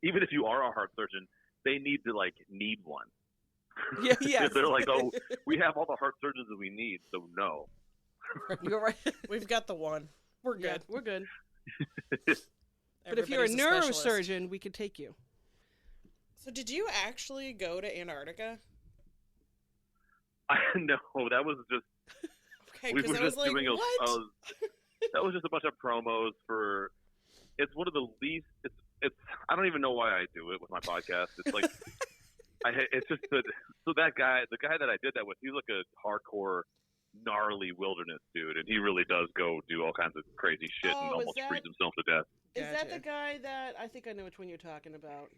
even if you are a heart surgeon, they need one. Yeah, yes. They're like, oh, we have all the heart surgeons that we need, so no. You're right. We've got the one. We're good. Yeah, we're good. But if you're a neurosurgeon, we could take you. So did you actually go to Antarctica? No, that was just... Okay, we because were I was just like, doing what? That was just a bunch of promos for... It's one of the least... It's. I don't even know why I do it with my podcast. It's like... it's just that... So that guy, the guy that I did that with, he's like a hardcore, gnarly wilderness dude, and he really does go do all kinds of crazy shit and almost freeze himself to death. Is that the guy that... I think I know which one you're talking about.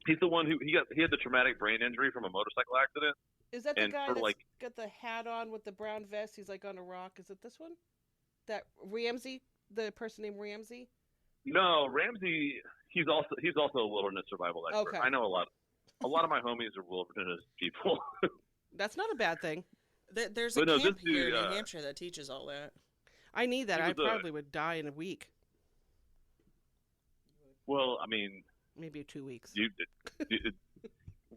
He's the one who he had the traumatic brain injury from a motorcycle accident. Is that the guy that's got the hat on with the brown vest? He's like on a rock. Is it this one? That Ramsey, the person named Ramsey? No, Ramsey. He's also a wilderness survival expert. Okay. I know a lot of my homies are wilderness people. That's not a bad thing. There's a camp here in New Hampshire that teaches all that. I need that. I probably would die in a week. Well, I mean, maybe 2 weeks.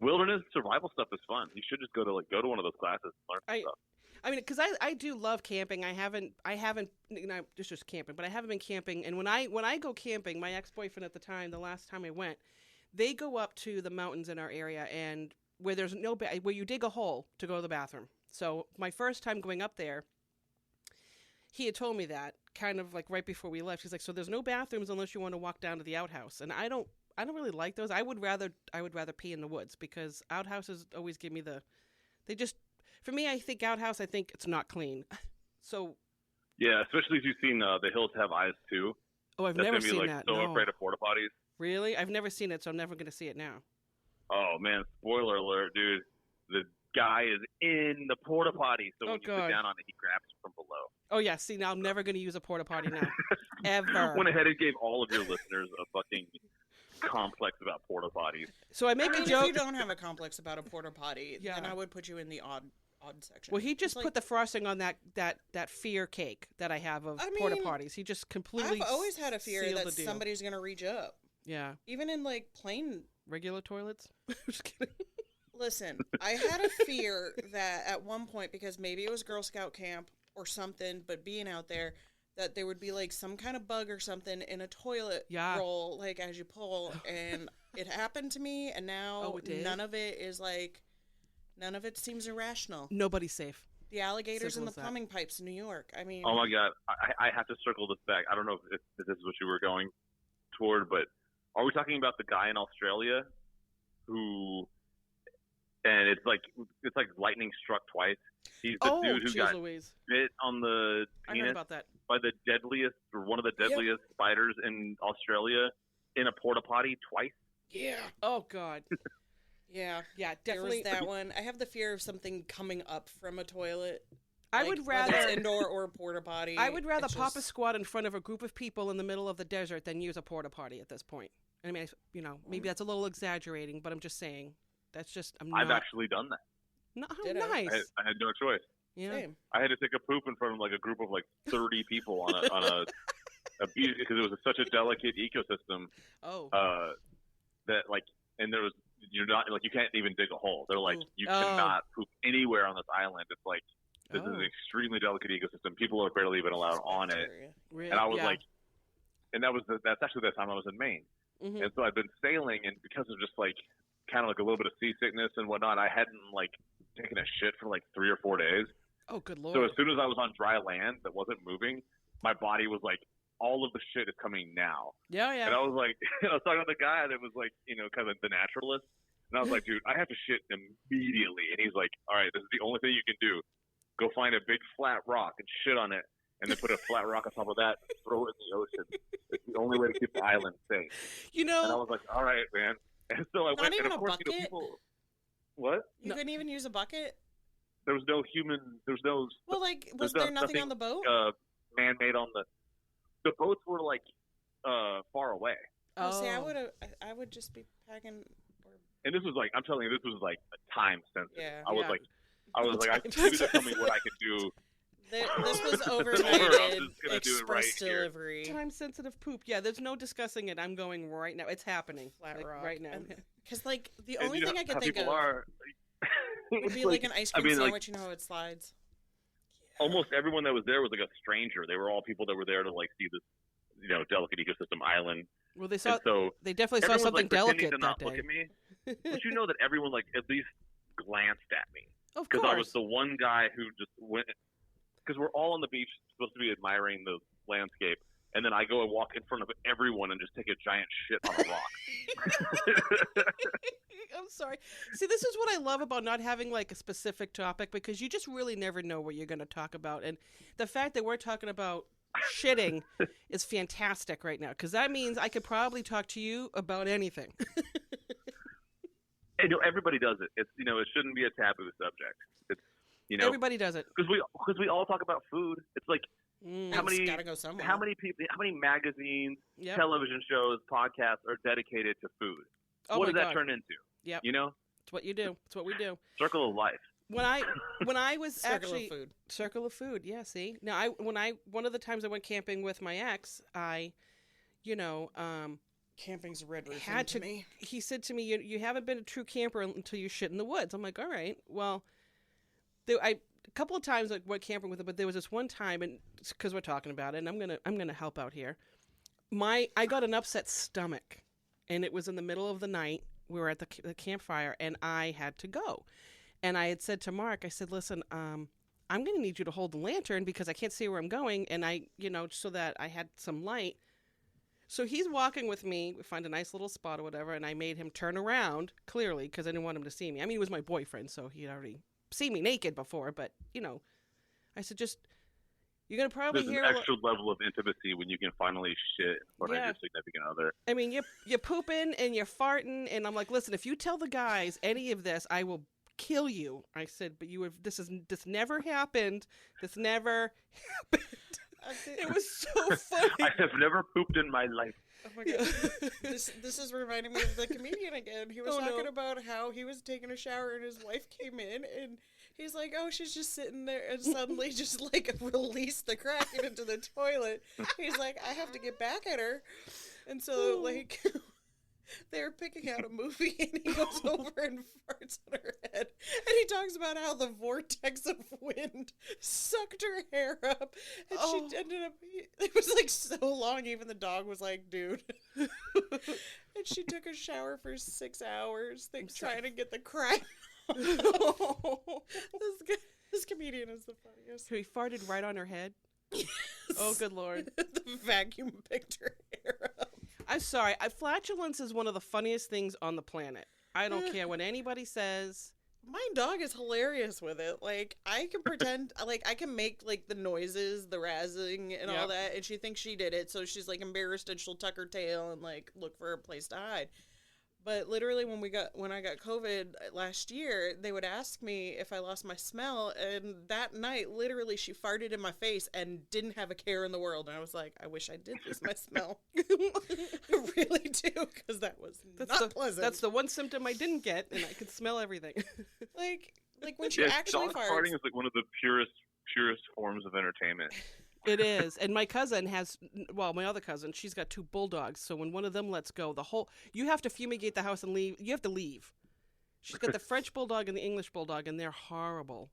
Wilderness survival stuff is fun. You should just go to one of those classes and learn stuff. I mean, because I do love camping. I haven't just camping, but I haven't been camping. And when I go camping, my ex-boyfriend at the time, the last time I went, they go up to the mountains in our area and where there's where you dig a hole to go to the bathroom. So my first time going up there, he had told me that kind of like right before we left. He's like, so there's no bathrooms unless you want to walk down to the outhouse. And I don't really like those. I would rather pee in the woods because outhouses always give me for me, I think outhouse, I think it's not clean. So. Yeah, especially if you've seen The Hills Have Eyes too. Oh, I've never seen that. So afraid of porta potties. Really? I've never seen it, so I'm never going to see it now. Oh man, spoiler alert, dude. The guy is in the porta potty, so when you sit down on it, he grabs you from below. Oh yeah, see now I'm never going to use a porta potty now. Ever. Went ahead and gave all of your listeners a fucking complex about porta potties. So I make a joke. If you don't have a complex about a porta potty, then I would put you in the odd section. Well, he just put the frosting on that fear cake that I have of porta potties. He just completely. I've always had a fear that somebody's going to reach up. Yeah. Even in plain regular toilets. Just kidding. Listen, I had a fear that at one point, because maybe it was Girl Scout camp or something, but being out there, that there would be some kind of bug or something in a toilet roll, as you pull, and it happened to me, and now none of it seems irrational. Nobody's safe. The alligators and the plumbing pipes in New York. I mean, oh my God, I have to circle this back. I don't know if this is what you were going toward, but are we talking about the guy in Australia who? And it's like lightning struck twice. He's the dude who got bit on the penis I heard about that. by the deadliest or one of the deadliest spiders in Australia in a porta potty twice. Yeah. Oh God. Yeah, definitely there was that one. I have the fear of something coming up from a toilet. I would rather whether it's indoor or a porta potty. I would rather pop a squat in front of a group of people in the middle of the desert than use a porta potty at this point. I mean, maybe that's a little exaggerating, but I'm just saying. That's just I've actually done that. No, nice. I had no choice. Yeah. Same. I had to take a poop in front of a group of 30 people on a beach because it was such a delicate ecosystem. Oh. That and there was you can't even dig a hole. They're you cannot poop anywhere on this island. It's this is an extremely delicate ecosystem. People are barely even allowed on it. Really? And I was and that's actually the time I was in Maine. Mm-hmm. And so I've been sailing, and because of just kind of a little bit of seasickness and whatnot, I hadn't taken a shit for 3 or 4 days. Oh, good Lord. So as soon as I was on dry land that wasn't moving, my body was all of the shit is coming now. Yeah. And I was I was talking to the guy that was kind of the naturalist, and I was like, dude, I have to shit immediately. And he's like, all right, this is the only thing you can do. Go find a big flat rock and shit on it, and then put a flat rock on top of that and throw it in the ocean. It's the only way to keep the island safe. And I was like, all right, man. And so I went, even and of course, a bucket? people. What? You couldn't even use a bucket? there was no human. There was no. Well, like, was there nothing on the boat? Man-made on the boats were like far away. Oh, see, I would just be packing. And this was like, I'm telling you, this was like a time sensitive. Yeah. I was like, I knew to tell me what I could do. This was I'm overnighted just gonna do it express right here. delivery. Time sensitive poop. Yeah, there's no discussing it. I'm going right now. It's happening. Flat like, Rock. right now. Because, like, the And only you know thing I could how think people of are, would be it's like an ice cream I mean, like, sandwich. You know how it slides? almost everyone that was there was like a stranger. They were all people that were there to like see this, delicate ecosystem island. Well, they And saw. so They definitely saw everyone something was, like, pretending delicate to not that look day. at me. But you know that everyone like at least glanced at me Of because course. I was the one guy who just went. Because we're all on the beach, supposed to be admiring the landscape, and then I go and walk in front of everyone and just take a giant shit on a rock. I'm sorry. See, this is what I love about not having like a specific topic because you just really never know what you're going to talk about. And the fact that we're talking about shitting is fantastic right now because that means I could probably talk to you about anything. And everybody does it. It's it shouldn't be a taboo subject. It's Everybody does it. because we all talk about food. It's like how It's many gotta go somewhere. how many people, how many magazines, Yep. television shows, podcasts are dedicated to food? Oh What my does that God. turn into? Yep. It's It's what you do. It's what we do. circle of life. When I was Circle actually of food. Circle of food, yeah. See, now one of the times I went camping with my ex, Camping's a red roof had to to. me. He said to me, "You haven't been a true camper until you shit in the woods." I'm like, "All right, well." A couple of times I went camping with him, but there was this one time, and because we're talking about it, and I'm gonna help out here. I got an upset stomach, and it was in the middle of the night. We were at the campfire, and I had to go. And I had said to Mark, I said, "Listen, I'm gonna need you to hold the lantern because I can't see where I'm going, and so that I had some light." So he's walking with me. We find a nice little spot or whatever, and I made him turn around clearly because I didn't want him to see me. I mean, he was my boyfriend, so he'd already seen me naked before. But I said, you're gonna probably There's hear an extra level of intimacy when you can finally shit in front of Yeah. your significant other. I mean, you're pooping and you're farting, and I'm like, listen, if you tell the guys any of this, I will kill you. I said, but this never happened. This never happened. It was so funny. I have never pooped in my life. Oh my God. This is reminding me of the comedian again. He was talking about how he was taking a shower and his wife came in and he's like, "Oh, she's just sitting there," and suddenly just like released the Kraken into the toilet. He's like, "I have to get back at her," and so like they're picking out a movie and he goes over and farts on her head and he talks about how the vortex of wind sucked her hair up and she ended up, it was like so long, even the dog was like, "Dude." And she took a shower for 6 hours trying to get the crack. This comedian is the funniest. So he farted right on her head. Oh, good Lord. The vacuum picked her hair up. I'm sorry. Flatulence is one of the funniest things on the planet. I don't care what anybody says. My dog is hilarious with it. Like, I can pretend, like, I can make, like, the noises, the razzing and all that, and she thinks she did it, so she's, like, embarrassed, and she'll tuck her tail and, like, look for a place to hide. But literally, when I got COVID last year, they would ask me if I lost my smell, and that night, literally, she farted in my face and didn't have a care in the world. And I was like, I wish I did lose my smell. I really do, because that was not pleasant. That's the one symptom I didn't get, and I could smell everything. like when she actually dog farts. farting is like one of the purest forms of entertainment. It is. And my cousin my other cousin, she's got 2 bulldogs. So when one of them lets go, you have to fumigate the house and leave. You have to leave. She's got the French bulldog and the English bulldog, and they're horrible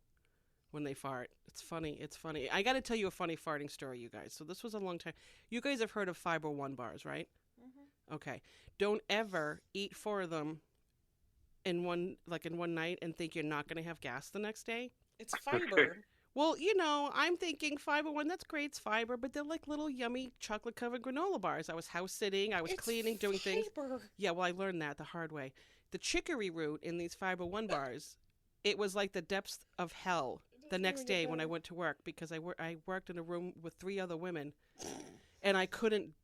when they fart. It's funny. It's funny. I got to tell you a funny farting story, you guys. So this was a long time. You guys have heard of Fiber One bars, right? Mm-hmm. Okay. Don't ever eat 4 of them in one night and think you're not going to have gas the next day. It's fiber. Well, I'm thinking Fiber One, that's great, it's fiber, but they're like little yummy chocolate-covered granola bars. I was house-sitting, I was cleaning, doing things. Yeah, well, I learned that the hard way. The chicory root in these Fiber One bars, it was like the depths of hell the next day when I went to work because I worked in a room with 3 other women, and I couldn't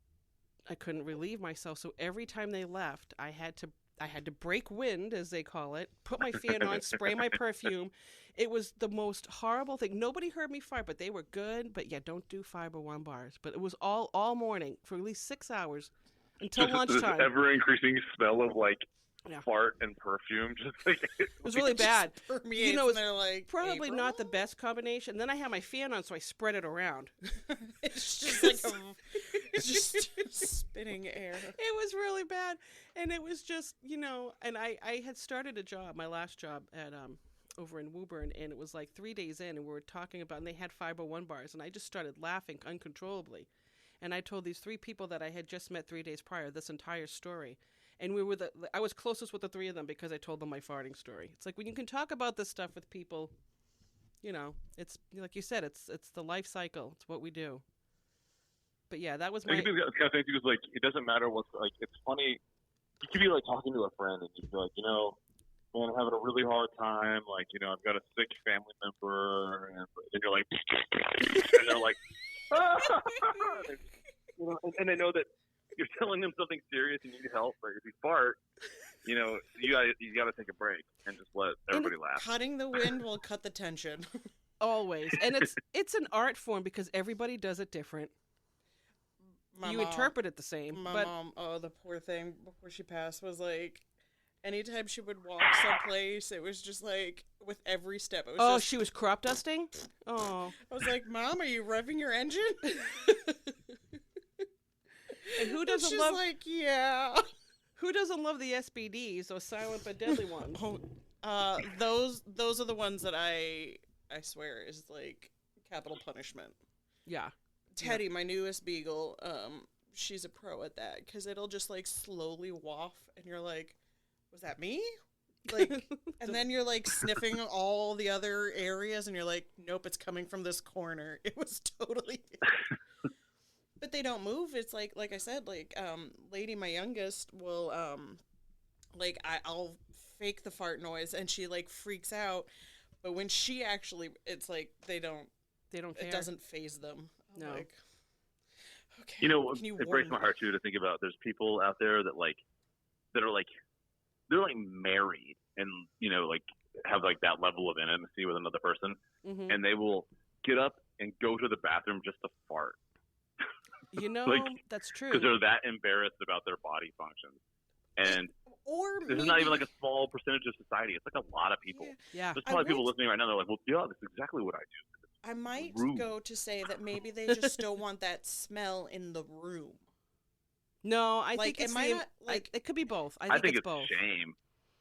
relieve myself. So every time they left, I had to I had to break wind, as they call it, put my fan on, spray my perfume. It was the most horrible thing. Nobody heard me fart, but they were good. But yeah, don't do fiber one bars. But it was all morning for at least 6 hours until lunchtime. This ever increasing smell of like fart and perfume, just like it was really bad. You know, it's like, probably not the best combination. Then I had my fan on, so I spread it around. It's just like it's just spinning air. It was really bad, and it was just, you know, and I had started a job, my last job at over in Woburn, and it was like 3 days in, and we were talking about, and they had Fiber One bars, and I just started laughing uncontrollably, and I told these 3 people that I had just met 3 days prior this entire story. And I was closest with the 3 of them because I told them my farting story. It's like when you can talk about this stuff with people, you know, it's like you said, it's the life cycle. It's what we do. But yeah, that was my. I think it's kind of thing because like it doesn't matter what's like. It's funny. You could be like talking to a friend and you'd be like, you know, man, I'm having a really hard time. Like, you know, I've got a sick family member, and then you're like, and they're like, you know, and they know that you're telling them something serious and you need help, or if you fart, you know, you got to take a break and just let everybody laugh. Cutting the wind will cut the tension. Always. And it's an art form because everybody does it different. You interpret it the same. My mom, oh, the poor thing, before she passed, was like, anytime she would walk someplace, it was just like, with every step, it was she was crop dusting? Oh. I was like, Mom, are you revving your engine? And who doesn't she's love? Like, yeah. Who doesn't love the SBDs, those silent but deadly ones? Those are the ones that I swear is like capital punishment. Yeah. Teddy, my newest beagle, she's a pro at that because it'll just like slowly waft, and you're like, was that me? Like, and then you're like sniffing all the other areas, and you're like, nope, it's coming from this corner. It was totally. But they don't move. It's like I said, like, Lady, my youngest, will, like, I'll fake the fart noise, and she, like, freaks out. But when she actually, it's like, they don't care. It doesn't faze them. I'm like, okay. You know, it breaks my heart, too, to think about there's people out there that are, like, they're, like, married and, you know, like, have, like, that level of intimacy with another person. Mm-hmm. And they will get up and go to the bathroom just to fart. You know, like, that's true. Because they're that embarrassed about their body functions. And this is not even like a small percentage of society. It's like a lot of people. Yeah. There's probably people listening right now. They're like, well, yeah, that's exactly what I do. I might go to say that maybe they just don't want that smell in the room. No, I think it's it could be both. I think it's both. Shame.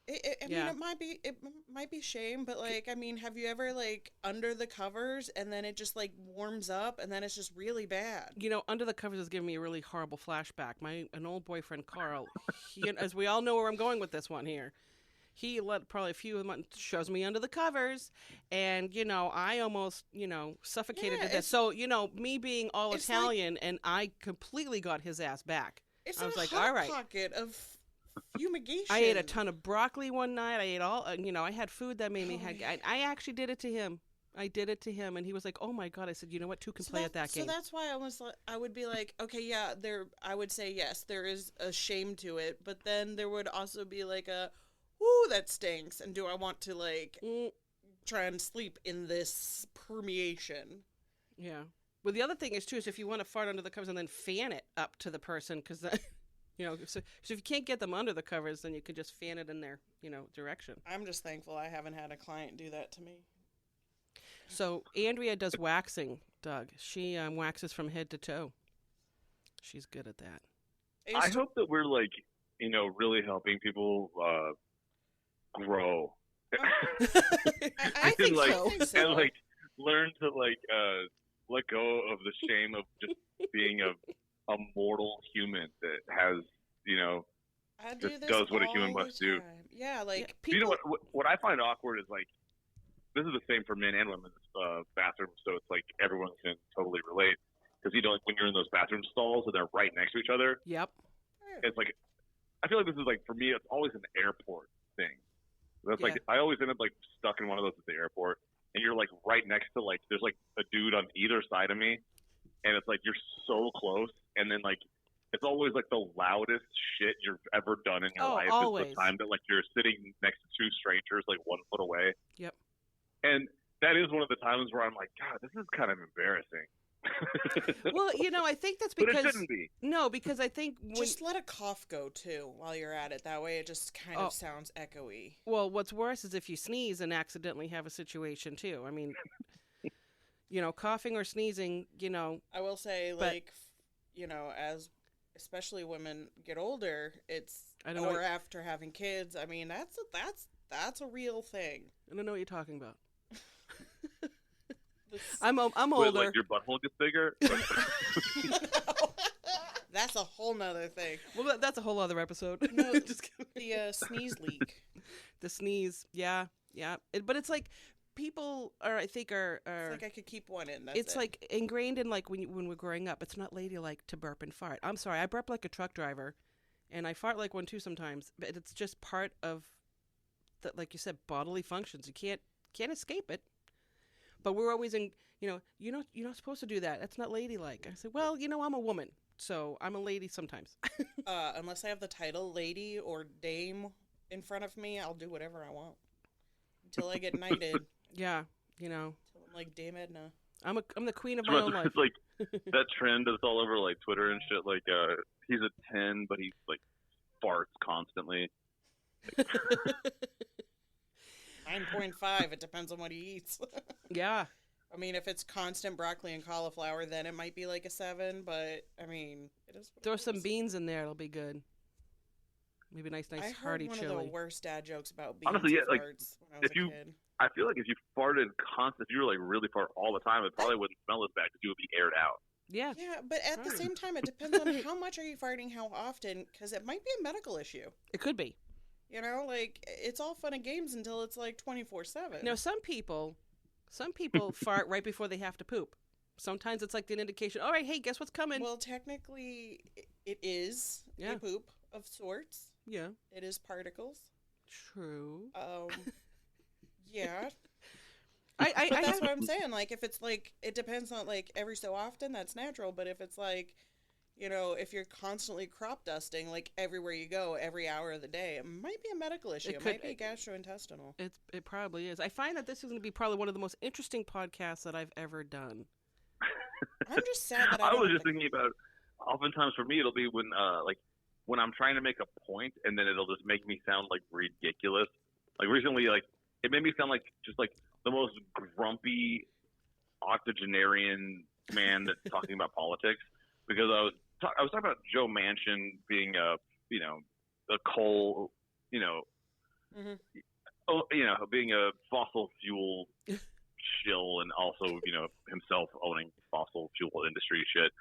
I mean, it might be shame, but like, I mean, have you ever like under the covers and then it just like warms up and then it's just really bad? You know, Under the Covers is giving me a really horrible flashback. An old boyfriend, Carl, he, as we all know where I'm going with this one here, he let probably a few of them shows me Under the Covers, and you know, I almost suffocated to death. So you know, me being all Italian, and I completely got his ass back. I was like, all right, pocket of fumigation. I ate a ton of broccoli one night. I ate all, I had food that made me. I actually did it to him. I did it to him, and he was like, "Oh my god!" I said, "You know what? Two can play at that game." So that's why I would be like, "Okay, yeah." I would say yes, there is a shame to it, but then there would also be like a, "Ooh, that stinks," and do I want to like try and sleep in this permeation? Yeah. Well, the other thing is too is if you want to fart under the covers and then fan it up to the person, because you know, so if you can't get them under the covers, then you can just fan it in their, direction. I'm just thankful I haven't had a client do that to me. So Andrea does waxing, Doug. She waxes from head to toe. She's good at that. I hope that we're like, really helping people grow. I think so. And like learn to like let go of the shame of just being a mortal human that has, just does what a human must do. Yeah, like people. You know what I find awkward is like, this is the same for men and women's bathrooms, so it's like everyone can totally relate. Because when you're in those bathroom stalls and they're right next to each other, yep, it's like, I feel like this is like, for me, it's always an airport thing. That's like, I always end up like stuck in one of those at the airport, and you're like right next to like, there's like a dude on either side of me, and it's like you're so close, and then like it's always like the loudest shit you've ever done in your life. Always. It's the time that like you're sitting next to two strangers like 1 foot away. Yep. And that is one of the times where I'm like, God, this is kind of embarrassing. Well, I think that's But because it shouldn't be. No, because I think Just let a cough go too while you're at it. That way, it just kind of sounds echoey. Well, what's worse is if you sneeze and accidentally have a situation too. I mean, coughing or sneezing, I will say, as especially women get older, or after having kids. I mean, that's a real thing. I don't know what you're talking about. I'm older. Like your butthole gets bigger. That's a whole nother thing. Well, that's a whole other episode. No, the sneeze leak. The sneeze, yeah. But it's like people It's like I could keep one in. It's like ingrained in like when we're growing up. It's not ladylike to burp and fart. I'm sorry, I burp like a truck driver, and I fart like one too sometimes. But it's just part of the, like you said, bodily functions. You can't escape it. But we're always you're not supposed to do that. That's not ladylike. I said, well, I'm a woman, so I'm a lady sometimes. Unless I have the title lady or dame in front of me, I'll do whatever I want until I get knighted. Yeah, Until I'm like Dame Edna. I'm the queen of my own life. It's like that trend that's all over like Twitter and shit. Like he's a 10, but he like farts constantly. 9.5. It depends on what he eats. Yeah. I mean, if it's constant broccoli and cauliflower, then it might be like a 7. But I mean, it is. Throw some beans in there; it'll be good. Maybe nice hearty chili. I heard one of the worst dad jokes about beans. Honestly, yeah, and like farts when I was a kid. I feel like if you farted if you were like really fart all the time, it probably wouldn't smell as bad because you would be aired out. Yeah. Yeah, but at the same time, it depends on how much are you farting, how often, because it might be a medical issue. It could be. It's all fun and games until it's like 24/7. Now, some people fart right before they have to poop. Sometimes it's like an indication. All right, hey, guess what's coming? Well, technically, it is a poop of sorts. Yeah. It is particles. True. Yeah. That's what I'm saying. Like, if it's like, it depends on like every so often, that's natural. But if it's like, if you're constantly crop dusting, like everywhere you go, every hour of the day, it might be a medical issue. It might be gastrointestinal. It probably is. I find that this is going to be probably one of the most interesting podcasts that I've ever done. I'm just sad that I was just thinking about. Oftentimes for me, it'll be when when I'm trying to make a point, and then it'll just make me sound like ridiculous. Like recently, like it made me sound like just like the most grumpy octogenarian man that's talking about politics, because I was talking about Joe Manchin being a coal, being a fossil fuel shill, and also himself owning fossil fuel industry shit.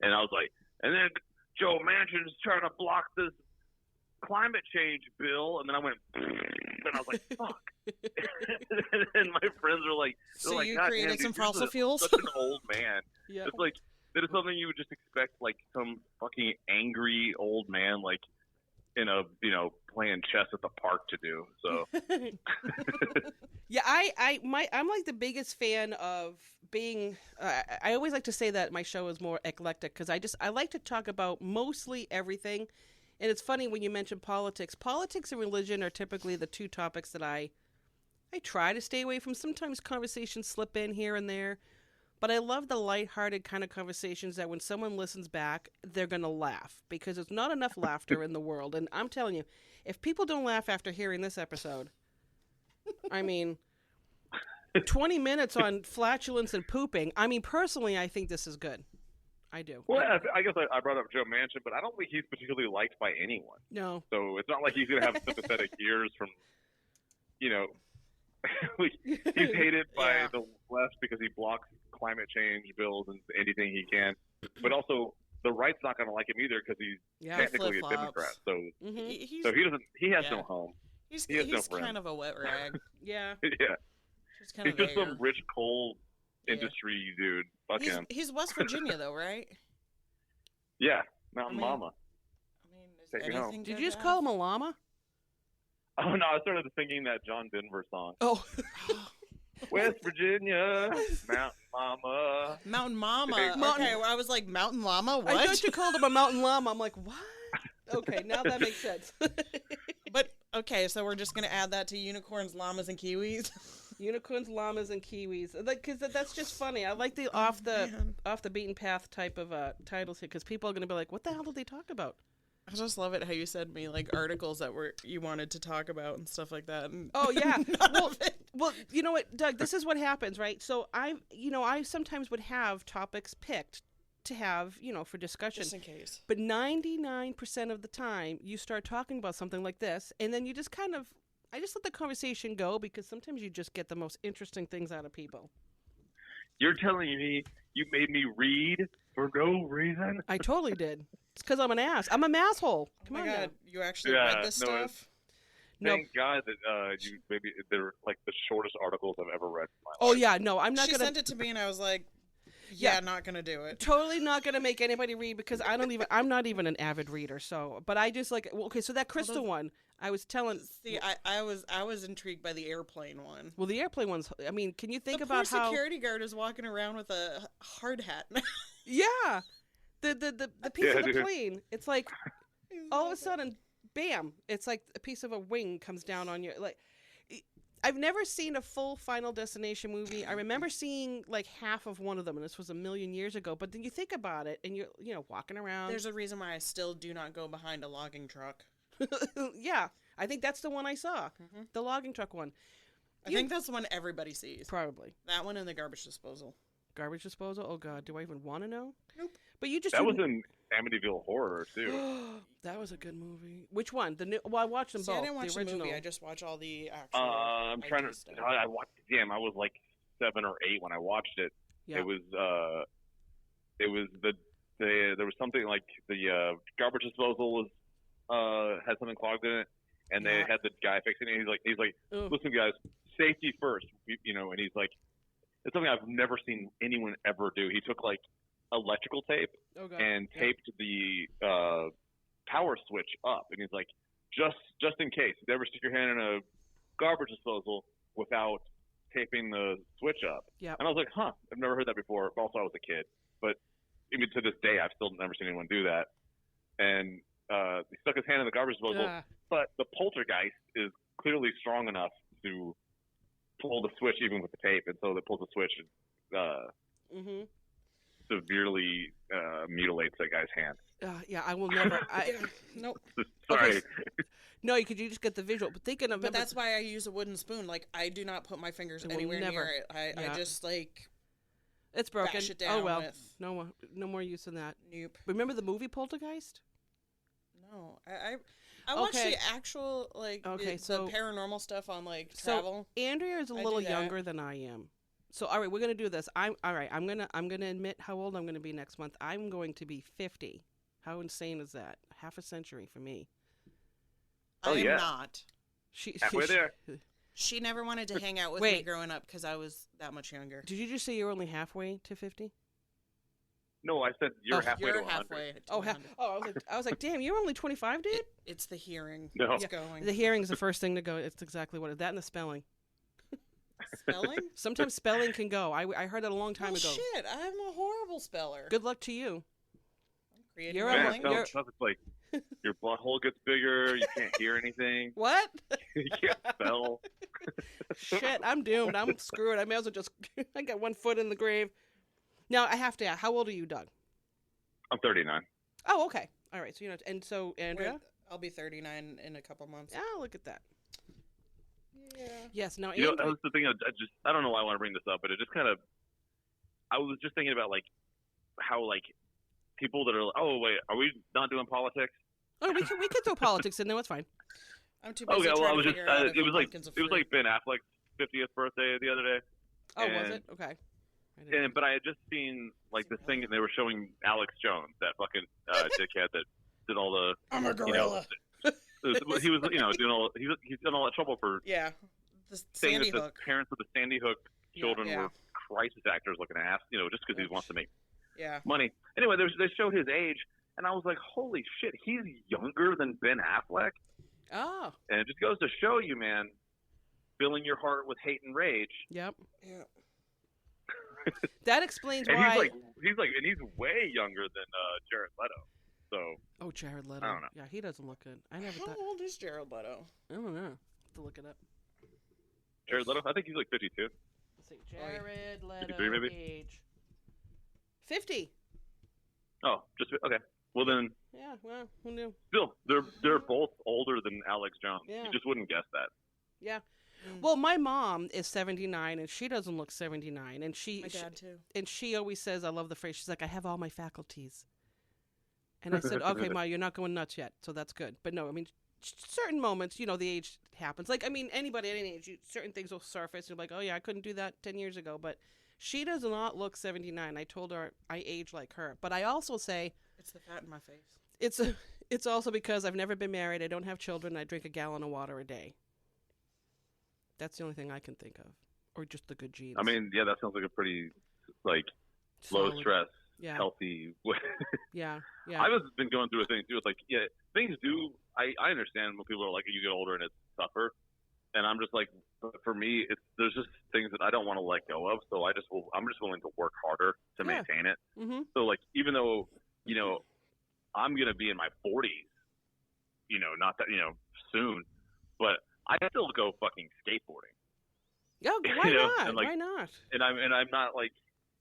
And I was like, and then Joe Manchin's trying to block this climate change bill, and then I went, and I was like, fuck. And my friends were like, so you created some fossil fuels? Such an old man. Yeah. It's like, that is something you would just expect, like some fucking angry old man, like in a, playing chess at the park to do. So. Yeah, I'm like the biggest fan of being. I always like to say that my show is more eclectic because I like to talk about mostly everything. And it's funny when you mention politics. Politics and religion are typically the two topics that I try to stay away from. Sometimes conversations slip in here and there. But I love the lighthearted kind of conversations that when someone listens back, they're going to laugh. Because there's not enough laughter in the world. And I'm telling you, if people don't laugh after hearing this episode, I mean, 20 minutes on flatulence and pooping. I mean, personally, I think this is good. I do. Well, I guess I brought up Joe Manchin, but I don't think he's particularly liked by anyone. No. So it's not like he's going to have sympathetic ears from, he's hated by the left because he blocks climate change bills and anything he can. But also, the right's not going to like him either because he's technically a Democrat. So, he has no home. He's no kind of a wet rag. Yeah. Yeah. He's just some rich coal industry dude. Fuck him. He's West Virginia, though, right? Yeah, Mountain Mama. I mean, is anything Did you just call him a llama? Oh, no, I started singing that John Denver song. Oh. West Virginia, Mountain Mama. Mountain Mama. Okay. Okay, well, I was like, Mountain Llama? What? I thought you called him a mountain llama. I'm like, what? Okay, now that makes sense. But, okay, so we're just going to add that to unicorns, llamas, and kiwis? Unicorns, llamas, and kiwis. Like, because that's just funny. I like the off the beaten path type of titles here, because people are going to be like, what the hell did they talk about? I just love it how you sent me, like, articles that you wanted to talk about and stuff like that. And Oh, yeah. none of it. Well, you know what, Doug, this is what happens, right? So I sometimes would have topics picked to have, for discussion. Just in case. But 99% of the time, you start talking about something like this, and then you just I just let the conversation go, because sometimes you just get the most interesting things out of people. You're telling me you made me read for no reason? I totally did. It's because I'm an ass. I'm a masshole. Come Oh on my now. God, you actually Yeah, read this no, stuff? No. Thank God that they're like the shortest articles I've ever read in my life. Oh, yeah, no, I'm not She going to... sent it to me, and I was like, Yeah. yeah, not going to do it. Totally not going to make anybody read, because I'm not even an avid reader, so... But I just like... Okay, so that crystal one, I was telling... See, I was intrigued by the airplane one. Well, the airplane one's... I mean, can you think The about poor how... security guard is walking around with a hard hat. Yeah! The piece Yeah, of the dude. plane, it's like... all of a sudden, bam! It's like a piece of a wing comes down on your... Like, I've never seen a full Final Destination movie. I remember seeing like half of one of them, and this was a million years ago. But then you think about it, and you're walking around. There's a reason why I still do not go behind a logging truck. Yeah, I think that's the one I saw, the logging truck one. I think that's the one everybody sees. Probably That one and the garbage disposal. garbage disposal. Oh God, do I even want to know? Nope. But you just That was in Amityville Horror too. that was a good movie. Which one? The new? Well, I watched them See, both. I didn't watch the original. movie. I just watch all the actual. I'm trying to. stuff. I watched. Damn, I was like 7 or 8 when I watched it. Yeah. It was there was something like the garbage disposal was had something clogged in it, and they had the guy fixing it. He's like, Ugh. listen, guys, safety first, and he's like, it's something I've never seen anyone ever do. He took like electrical tape Oh God. and Yeah. taped the power switch up, and he's like, just in case, you ever stick your hand in a garbage disposal without taping the switch up. Yeah. And I was like, huh, I've never heard that before. Also, I was a kid, but even to this day, I've still never seen anyone do that. And he stuck his hand in the garbage disposal, Ah. but the poltergeist is clearly strong enough to pull the switch even with the tape, and so it pulls the switch and Mm-hmm. severely mutilates that guy's hand. Yeah, I will never. Nope. Sorry. Okay. No, you just get the visual. But thinking of But that's why I use a wooden spoon. Like, I do not put my fingers It will anywhere never- near it. I yeah. just, like, it's broken. bash it down Oh well, with- no more use in that. nope. Remember the movie Poltergeist? No. I watch Okay. the actual, like, Okay, the so- paranormal stuff on, like, So travel. Andrea is a I do little that. younger than I am. So all right, we're gonna do this. I'm gonna admit how old I'm gonna be next month. I'm going to be 50. How insane is that? Half a century for me. Oh, I am yeah. not. Halfway there. She never wanted to hang out with me Wait. growing up because I was that much younger. Did you just say you're only halfway to 50? No, I said you're Oh, halfway You're to 100. halfway. To Oh, 100. I was like, damn, you're only 25, dude. It's the hearing. No. It's Yeah. going. The hearing's the first thing to go. It's exactly what that and the spelling. Spelling? Sometimes spelling can go. I heard it a long time Well, ago. shit, I'm a horrible speller. Good luck to you. Creating You're my a- Yeah, language. it sounds like your butthole gets bigger. You can't hear anything. What? You can't spell. Shit, I'm doomed. I'm screwed. I may as well just. I got one foot in the grave. Now I have to ask. How old are you, Doug? I'm 39. Oh, okay. All right. So you know, and so Andrea. Wait, I'll be 39 in a couple months. Ah, look at that. Yeah. Yes. Now, You know, that Andrea. was the thing. I don't know why I want to bring this up, but it just kind of. I was just thinking about like how like people that are. Oh wait, are we not doing politics? Oh, we can throw politics in there. It's fine. I'm too busy Okay, well, trying I was to just. figure out if It was like pumpkins are it was fruit. like Ben Affleck's 50th birthday the other day. Oh, was And- it? Okay. I didn't- But I had just seen like this thing, and they were showing Alex Jones, that fucking dickhead that did all the. I'm a gorilla. He was, doing all. He's done all that trouble for Yeah. The saying Sandy that the Hook. parents of the Sandy Hook children Yeah. were crisis actors looking ass, just because he wants to make Yeah. money. Anyway, they showed his age, and I was like, holy shit, he's younger than Ben Affleck. Oh. And it just goes to show you, man, filling your heart with hate and rage. Yep. Yeah. That explains and why. and he's way younger than Jared Leto. So. Oh, Jared Leto. I don't know. Yeah, he doesn't look good. I never How thought. old is Jared Leto? I don't know. Have to look it up. Jared Leto, I think he's like 52. Let's see. Jared Leto 53 maybe? age. 50. Oh, just okay. Well then, Yeah. Well, who knew? still, they're both older than Alex Jones. Yeah. You just wouldn't guess that. Yeah. Well, my mom is 79, and she doesn't look 79, and My dad too. and she always says, I love the phrase. She's like, I have all my faculties. And I said, okay, Ma, you're not going nuts yet, so that's good. But no, I mean, certain moments, the age happens. Like, I mean, anybody at any age, certain things will surface. You're like, oh, yeah, I couldn't do that 10 years ago. But she does not look 79. I told her I age like her. But I also say It's the fat in my face. it's also because I've never been married. I don't have children. I drink a gallon of water a day. That's the only thing I can think of. Or just the good genes. I mean, yeah, that sounds like a pretty low Solid. stress, Yeah. healthy. Yeah. Yeah. I've been going through a thing too. It's like, yeah, things do. I understand when people are like, you get older and it's tougher, and I'm just like, for me, there's just things that I don't want to let go of. So I'm just willing to work harder to maintain it. Mm-hmm. So like, even though I'm gonna be in my 40s, not that soon, but I still go fucking skateboarding. Oh, why not? And like, why not? And I'm not like.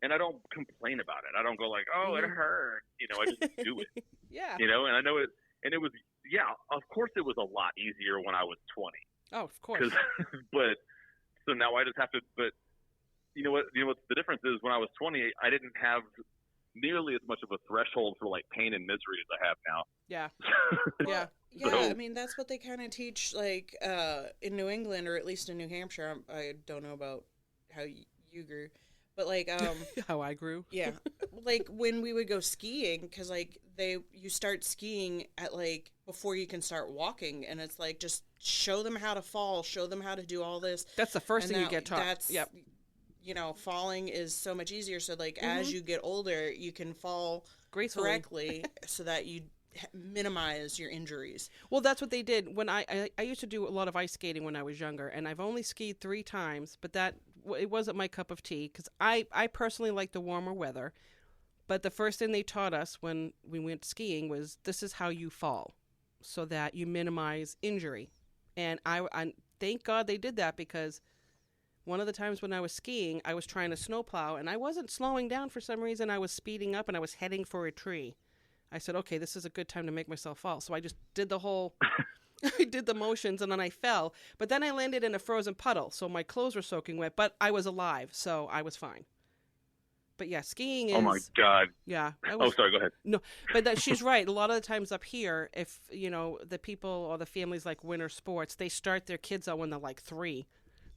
And I don't complain about it. I don't go like, oh, it hurt. I just do it. Yeah. And I know it. And it was, yeah, of course it was a lot easier when I was 20. Oh, of course. But so now I just have to. But you know what? The difference is when I was 20, I didn't have nearly as much of a threshold for like pain and misery as I have now. Yeah. Yeah. Yeah, So- I mean that's what they kind of teach, like in New England or at least in New Hampshire. I don't know about how you grew, but like How I grew. yeah, like when we would go skiing, because like you start skiing at like before you can start walking, and it's like just show them how to fall, show them how to do all this. That's the first And thing you get taught. That's, Yep. falling is so much easier. So like as you get older, you can fall Gracefully. correctly so that you minimize your injuries. Well, that's what they did when I used to do a lot of ice skating when I was younger, and I've only skied 3 times, but it wasn't my cup of tea because I personally like the warmer weather. But the first thing they taught us when we went skiing was this is how you fall so that you minimize injury. And I thank God they did that, because one of the times when I was skiing, I was trying to snowplow, and I wasn't slowing down for some reason. I was speeding up, and I was heading for a tree. I said, okay, this is a good time to make myself fall. So I just did the whole, I did the motions, and then I fell. But then I landed in a frozen puddle, so my clothes were soaking wet, but I was alive, so I was fine. But yeah, skiing is... Oh my God. Yeah. Sorry, go ahead. No, but she's right. A lot of the times up here, if, the people or the families like winter sports, they start their kids out when they're like 3.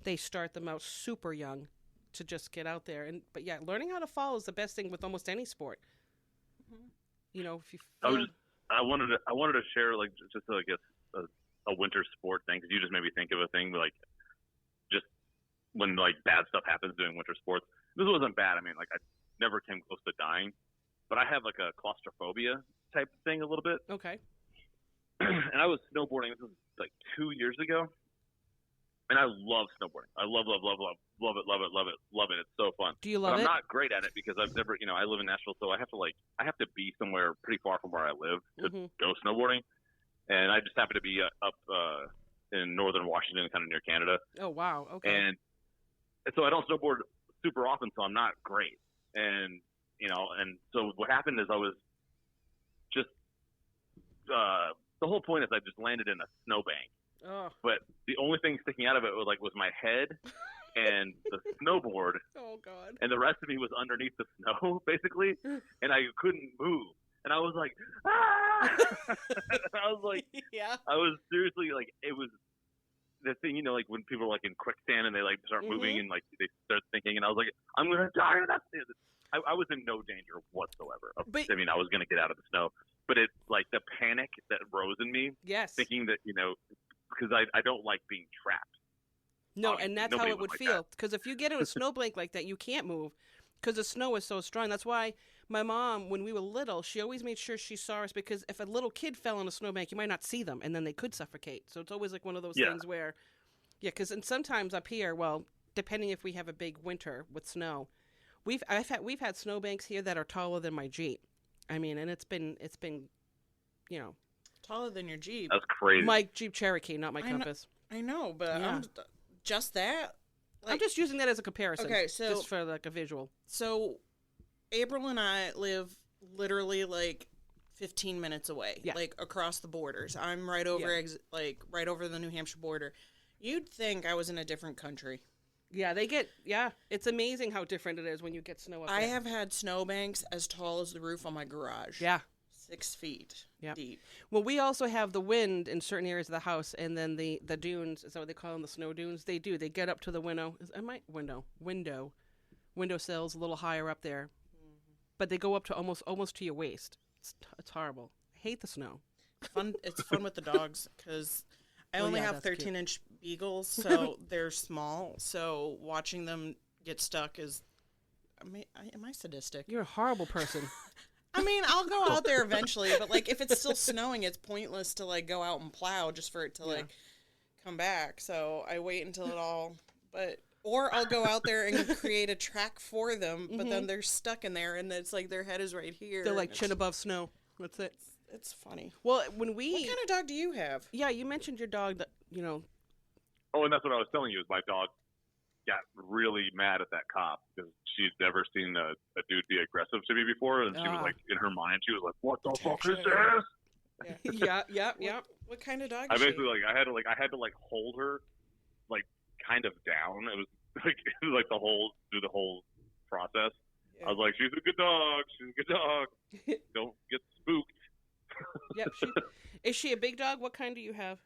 They start them out super young to just get out there. But yeah, learning how to fall is the best thing with almost any sport. If you feel... I wanted to share like just I guess a winter sport thing, because you just made me think of a thing like just when like bad stuff happens doing winter sports. This wasn't bad. I mean, like I never came close to dying, but I have like a claustrophobia type thing a little bit. Okay. And I was snowboarding. This was like 2 years ago, and I love snowboarding. I love it. It's so fun. Do you love but I'm it? not great at it because I've never, I live in Nashville, so I have to be somewhere pretty far from where I live to go snowboarding, and I just happen to be up in northern Washington, kind of near Canada. Oh wow. Okay. And so I don't snowboard super often, so I'm not great. And and so what happened is I was just the whole point is I just landed in a snowbank. Oh. But the only thing sticking out of it was my head and the snowboard. Oh God. And the rest of me was underneath the snow, basically, and I couldn't move. And I was like, ah! I was like, yeah. I was seriously like, it was the thing, like when people are like in quicksand and they like start moving and like they start thinking, and I was like, I'm gonna die. I was in no danger whatsoever. I mean, I was gonna get out of the snow, but it like the panic that rose in me, yes, thinking that because I don't like being trapped. No, and that's how it would like feel. Because if you get in a snowbank like that, you can't move because the snow is so strong. That's why my mom, when we were little, she always made sure she saw us, because if a little kid fell in a snowbank, you might not see them, and then they could suffocate. So it's always like one of those things where, because sometimes up here, well, depending if we have a big winter with snow, we've had snowbanks here that are taller than my Jeep. I mean, and it's been you know, taller than your Jeep. That's crazy. my Jeep Cherokee, not my Compass. I know, but Yeah. just that. Like, I'm just using that as a comparison. Okay, so just for like a visual. So, April and I live literally like 15 minutes away, like across the borders. I'm right over, right over the New Hampshire border. You'd think I was in a different country. Yeah, it's amazing how different it is when you get snow up there. I have had snowbanks as tall as the roof on my garage. Yeah. 6 feet deep. Well, we also have the wind in certain areas of the house, and then the dunes. Is that what they call them? The snow dunes. They get up to the windowsills a little higher up there, but they go up to almost to your waist. It's horrible. I hate the snow. It's fun with the dogs because I only have 13-inch beagles, so they're small. So watching them get stuck is. Am I sadistic? You're a horrible person. I mean, I'll go out there eventually, but like if it's still snowing, it's pointless to like go out and plow just for it to like come back. So I wait until it all, or I'll go out there and create a track for them, but then they're stuck in there, and it's like their head is right here. They're like chin above snow. That's it. It's funny. Well, what kind of dog do you have? Yeah, you mentioned your dog that Oh, and that's what I was telling you is my dog got really mad at that cop because she'd never seen a dude be aggressive to me before, and she was like, in her mind, she was like, "What the fuck is this?" Yeah. What kind of dog? I basically I had to hold her like kind of down. It was like the whole process. Yeah. I was like, "She's a good dog. She's a good dog. Don't get spooked." Yep. Is she a big dog? What kind do you have?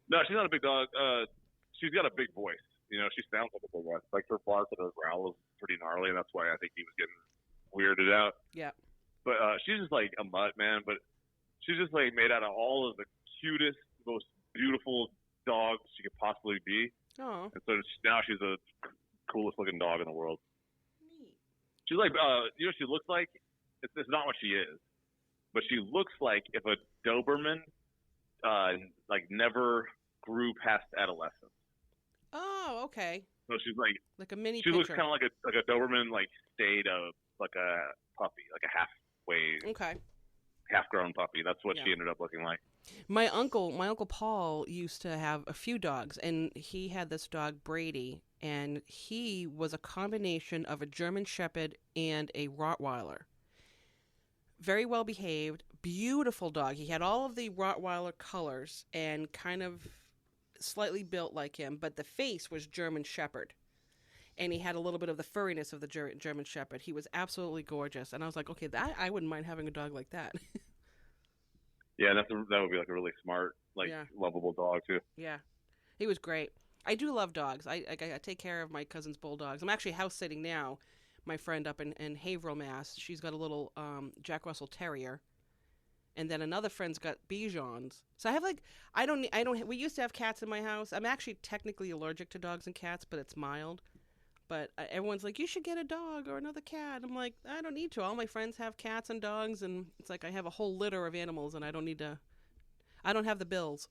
No, she's not a big dog. She's got a big voice. You know, she sounds like a big one. Like her bark and her growl is pretty gnarly, and that's why I think he was getting weirded out. Yeah. But she's just like a mutt, man. But she's just like made out of all of the cutest, most beautiful dogs she could possibly be. Oh. And so now she's the coolest looking dog in the world. Neat. She's like, you know what she looks like? It's not what she is. But she looks like if a Doberman like never grew past adolescence. Oh, okay. So she's like a mini. She looks kind of like a Doberman, like stayed like a puppy, like a half-grown puppy. That's what she ended up looking like. My uncle Paul used to have a few dogs, and he had this dog Brady, and he was a combination of a German Shepherd and a Rottweiler. Very well behaved, beautiful dog. He had all of the Rottweiler colors and kind of slightly built like him, but the face was German Shepherd. And he had a little bit of the furriness of the German Shepherd. He was absolutely gorgeous. And I was like, okay, I wouldn't mind having a dog like that. Yeah, that would be like a really smart, lovable dog too. Yeah, he was great. I do love dogs. I take care of my cousin's bulldogs. I'm actually house sitting now. My friend up in Haverhill, Mass. She's got a little Jack Russell Terrier, and then another friend's got Bichons. So I have we used to have cats in my house. I'm actually technically allergic to dogs and cats, but it's mild. But everyone's like, you should get a dog or another cat. I'm like, I don't need to. All my friends have cats and dogs, and it's like I have a whole litter of animals, and I don't need to. I don't have the bills.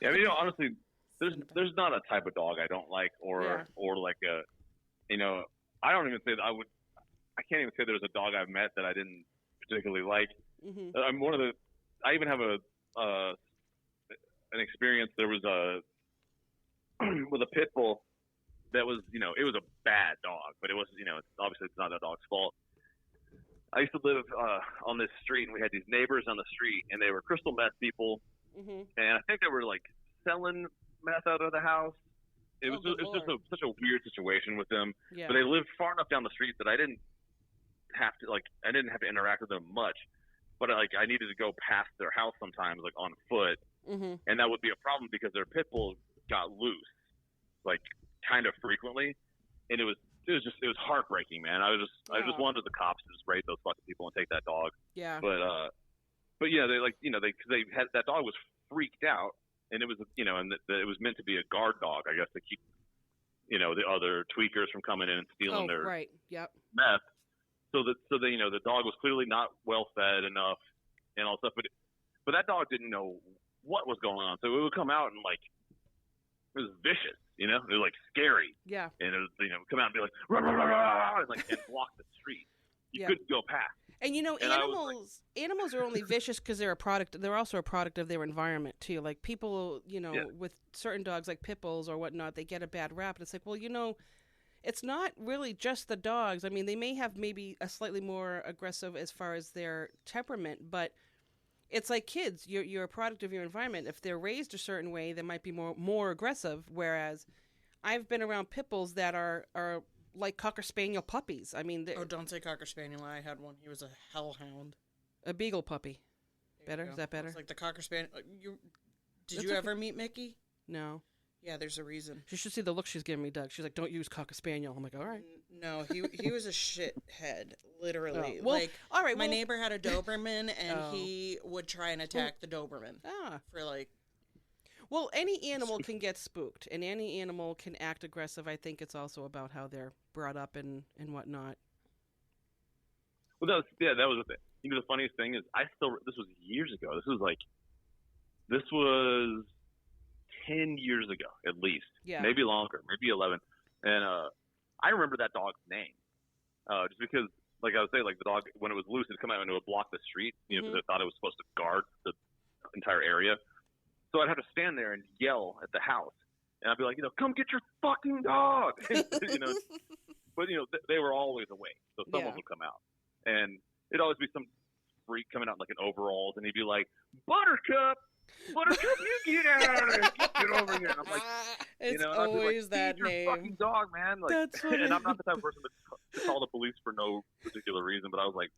Yeah, I mean, honestly, there's not a type of dog I don't like, or like a, I don't even say that I can't even say there's a dog I've met that I didn't particularly like. Mm-hmm. I even have an experience. There was with a pit bull that was, it was a bad dog, but it was, obviously it's not that dog's fault. I used to live on this street, and we had these neighbors on the street, and they were crystal meth people, and I think they were like selling meth out of the house. It was just such a weird situation with them. Yeah. But they lived far enough down the street that I didn't have to interact with them much. But I needed to go past their house sometimes, like on foot, and that would be a problem because their pit bull got loose, like kind of frequently, and it was heartbreaking, man. I just wanted the cops to just raid those fucking people and take that dog. Yeah. But yeah, they had that dog was freaked out. And it was, and it was meant to be a guard dog, I guess, to keep, the other tweakers from coming in and stealing their meth. So the dog was clearly not well fed enough and all stuff. But that dog didn't know what was going on. So it would come out and it was vicious. You know, they're like scary. Yeah. And it was, come out and be like, rah, rah, rah, rah, and block the street. You couldn't go past. And animals are only vicious because they're a product. They're also a product of their environment too. Like people, with certain dogs like pit bulls or whatnot, they get a bad rap. And it's like, well, it's not really just the dogs. I mean, they may have maybe a slightly more aggressive as far as their temperament, but it's like kids. You're a product of your environment. If they're raised a certain way, they might be more aggressive. Whereas I've been around pit bulls that are like Cocker Spaniel puppies. I mean, don't say Cocker Spaniel. I had one. He was a hellhound. A beagle puppy. Better? Is that better? It's like the Cocker Spaniel. Did you ever meet Mickey? No. Yeah, there's a reason. You should see the look she's giving me, Doug. She's like, "Don't use Cocker Spaniel." I'm like, "All right." No, he was a shithead, literally. Oh. Well, all right. My neighbor had a Doberman, and he would try and attack the Doberman. For like. Well, any animal can get spooked, and any animal can act aggressive. I think it's also about how they're brought up and whatnot. Well, that was the thing. The funniest thing is, this was years ago. This was 10 years ago, at least. Yeah. Maybe longer, maybe 11. And I remember that dog's name, just because, like I was saying, like the dog, when it was loose, it'd come out and it would block the street, because I thought it was supposed to guard the entire area. So I'd have to stand there and yell at the house, and I'd be like, come get your fucking dog, But they were always awake, so someone would come out, and it'd always be some freak coming out in like an overalls, and he'd be like, Buttercup, you get out of there, get over here. And I'm like, it's and always I'd be like, that name. your fucking dog, man. Like, That's funny. And I'm not the type of person to call the police for no particular reason, but I was like,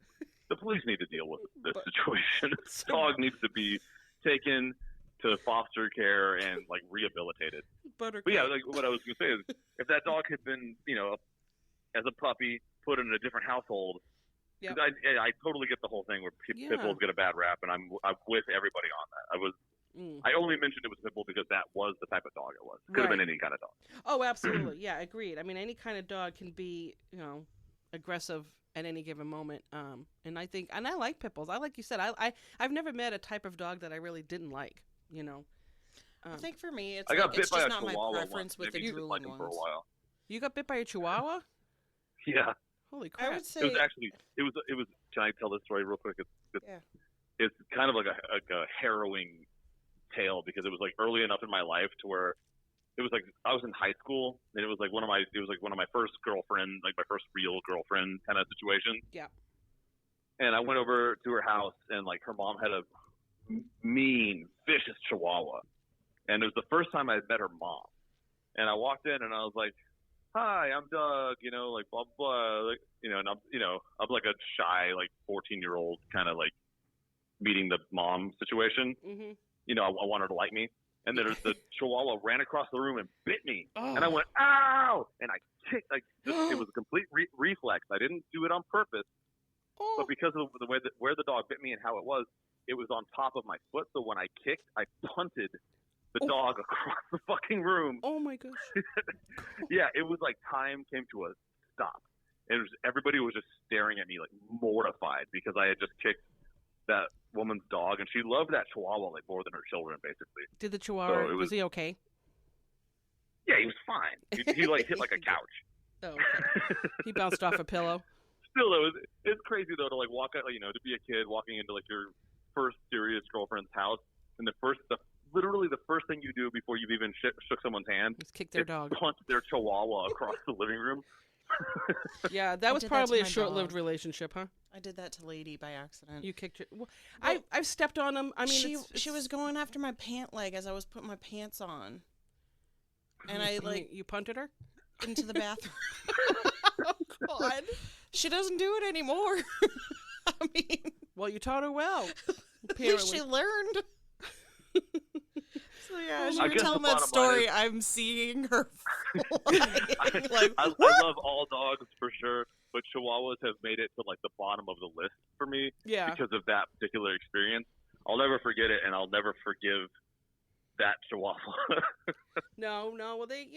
the police need to deal with this situation. This dog needs to be taken to foster care and like rehabilitated. But yeah, like what I was gonna say is, if that dog had been, as a puppy, put in a different household, because I totally get the whole thing where pit bulls get a bad rap, and I'm with everybody on that. I only mentioned it was pit bull because that was the type of dog it was. Could have been any kind of dog. Oh, absolutely, yeah, agreed. I mean, any kind of dog can be, aggressive at any given moment. And I like pit bulls. Like you said, I've never met a type of dog that I really didn't like. I think for me, I got bit it's by just a not my chihuahua preference once. with the drooling ones. For a while. You got bit by a chihuahua? Yeah. Holy crap! I would say it was. Can I tell this story real quick? It's kind of like a harrowing tale, because it was like early enough in my life to where it was like I was in high school, and it was like one of my first girlfriend, like my first real girlfriend kind of situation. Yeah. And I went over to her house, and like her mom had a mean, vicious chihuahua, and it was the first time I had met her mom. And I walked in, and I was like, "Hi, I'm Doug," like blah blah, like, and I'm like a shy, like 14-year-old kind of like meeting the mom situation. Mm-hmm. I want her to like me, and then the chihuahua ran across the room and bit me, and I went, "Ow!" And I kicked. It was a complete reflex. I didn't do it on purpose, but because of the way where the dog bit me and how it was on top of my foot. So when I kicked, I punted the dog across the fucking room. Oh my gosh. Yeah, it was like time came to a stop. Everybody was just staring at me like mortified, because I had just kicked that woman's dog, and she loved that chihuahua like more than her children, basically. Did the chihuahua, was he okay? Yeah, he was fine. He like hit like a couch. Oh, okay. He bounced off a pillow. Still, it's crazy though to like walk out, to be a kid walking into like your first serious girlfriend's house, and literally the first thing you do before you've even shook someone's hand is kick their dog, punch their chihuahua across the living room. Yeah, that was probably a short-lived relationship, huh? I did that to Lady by accident. You kicked her. Well, I've stepped on him. I mean, she was going after my pant leg as I was putting my pants on, and I you punted her into the bathroom. Oh God, she doesn't do it anymore. I mean, well, you taught her well. At least she learned. So yeah, as you're telling that story, I'm seeing her flying. I love all dogs for sure, but Chihuahuas have made it to like the bottom of the list for me. Yeah. Because of that particular experience. I'll never forget it, and I'll never forgive that Chihuahua. No. Well, they,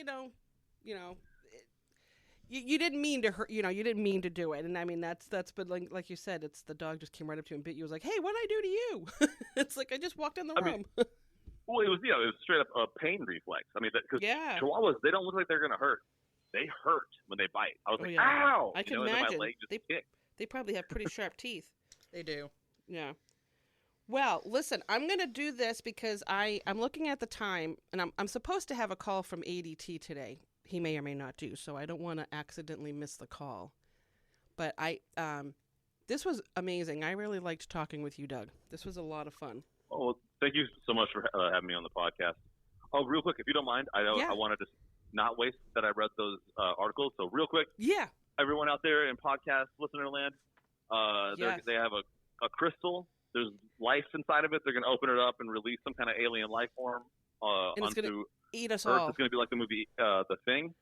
you didn't mean to hurt. You didn't mean to do it, and I mean that's. But like you said, it's the dog just came right up to you and bit you. Was like, hey, what did I do to you? It's like I just walked in the room. Well, it was straight up a pain reflex. I mean, because Chihuahuas, they don't look like they're gonna hurt. They hurt when they bite. I was like, ow! I can imagine. And my leg just kicked. They probably have pretty sharp teeth. They do. Yeah. Well, listen, I'm going to do this because I'm looking at the time, and I'm supposed to have a call from ADT today. He may or may not do, so I don't want to accidentally miss the call. But this was amazing. I really liked talking with you, Doug. This was a lot of fun. Oh, well, thank you so much for having me on the podcast. Oh, real quick, if you don't mind, I wanted to not waste that I read those articles. So real quick, everyone out there in podcast listener land, they have a crystal. There's life inside of it. They're going to open it up and release some kind of alien life form and it's going to eat us Earth. all. It's going to be like the movie The Thing.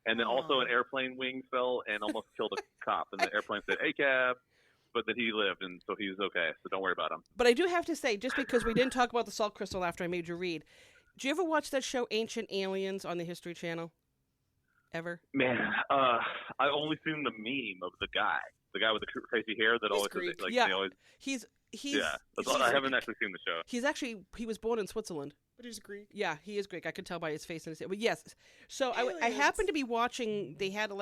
And then also an airplane wing fell and almost killed a cop. And the airplane said, "Hey, cab." But then he lived, and so he's okay. So don't worry about him. But I do have to say, just because we didn't talk about the salt crystal after I made you read, did you ever watch that show Ancient Aliens on the History Channel? Ever? Man, I only seen the meme of the guy with the crazy hair that always says, like, they always. He's I haven't actually seen the show. He was born in Switzerland. But he's Greek. Yeah, he is Greek. I could tell by his face and his. But yes, so I happened to be watching. They had a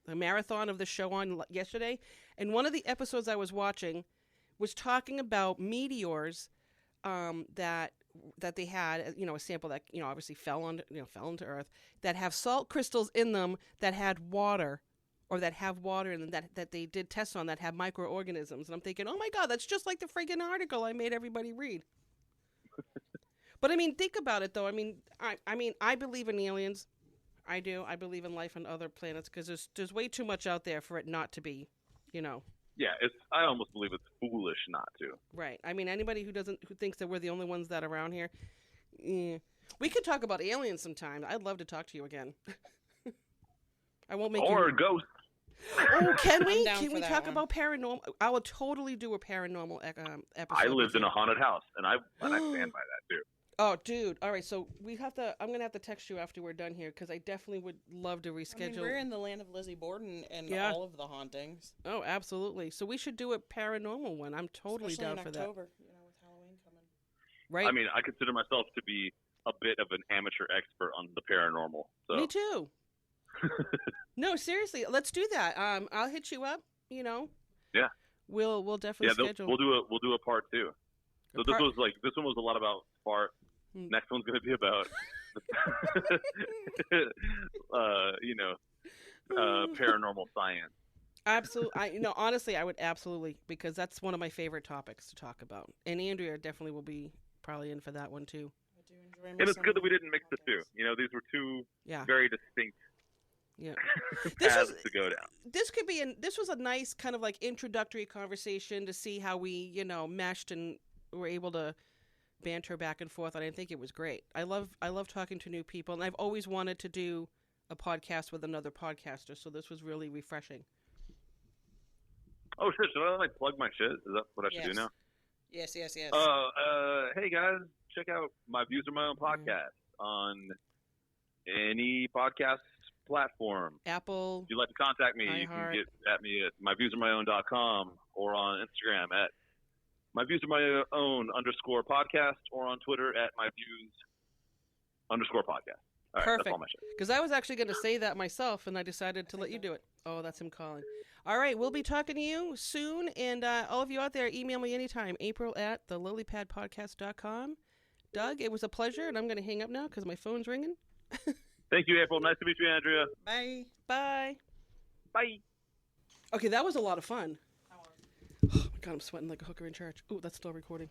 marathon of the show on yesterday, and one of the episodes I was watching was talking about meteors that they had, a sample that obviously fell into Earth, that have salt crystals in them that had water. Or that have water in them that they did tests on that have microorganisms. And I'm thinking, oh my God, that's just like the friggin' article I made everybody read. But I mean, think about it though. I mean, I believe in aliens. I do. I believe in life on other planets because there's way too much out there for it not to be, Yeah, I almost believe it's foolish not to. Right. I mean, anybody who thinks that we're the only ones that are around here, we could talk about aliens sometime. I'd love to talk to you again. I won't make or ghosts. Oh, can we? Can we talk about paranormal? I will totally do a paranormal episode. I lived in a haunted house, and I stand by that too. Oh, dude! All right, so I'm gonna have to text you after we're done here because I definitely would love to reschedule. I mean, we're in the land of Lizzie Borden and all of the hauntings. Oh, absolutely! So we should do a paranormal one. I'm totally down for that. October, with Halloween coming. Right. I mean, I consider myself to be a bit of an amateur expert on the paranormal. So. Me too. No, seriously, let's do that. I'll hit you up. Yeah. We'll definitely schedule. We'll do a part 2. So this one was a lot about fart. Next one's going to be about, paranormal science. Absolutely. Honestly, I would absolutely, because that's one of my favorite topics to talk about. And Andrea definitely will be probably in for that one too. I do enjoy. And it's good that we didn't mix the two. These were two very distinct. Yeah, paths to go down. This was a nice kind of like introductory conversation to see how we, meshed and were able to banter back and forth. And I think it was great. I love talking to new people, and I've always wanted to do a podcast with another podcaster. So this was really refreshing. Oh shit! Should I plug my shit? Is that what I should do now? Yes. Hey guys, check out My Views Are My Own podcast on any podcast platform. Apple. If you'd like to contact me, you can get at me at myviewsaremyown.com or on Instagram at myviewsaremyown_podcast or on Twitter at myviews_podcast. All right, Perfect. That's all my shit. Because I was actually going to say that myself, and I decided to let you do it. Oh, that's him calling. All right, we'll be talking to you soon, and all of you out there, email me anytime, April at thelilypadpodcast.com. Doug, it was a pleasure, and I'm going to hang up now because my phone's ringing. Thank you, April. Nice to meet you, Andrea. Bye. Bye. Bye. Okay, that was a lot of fun. Oh my God, I'm sweating like a hooker in church. Ooh, that's still recording.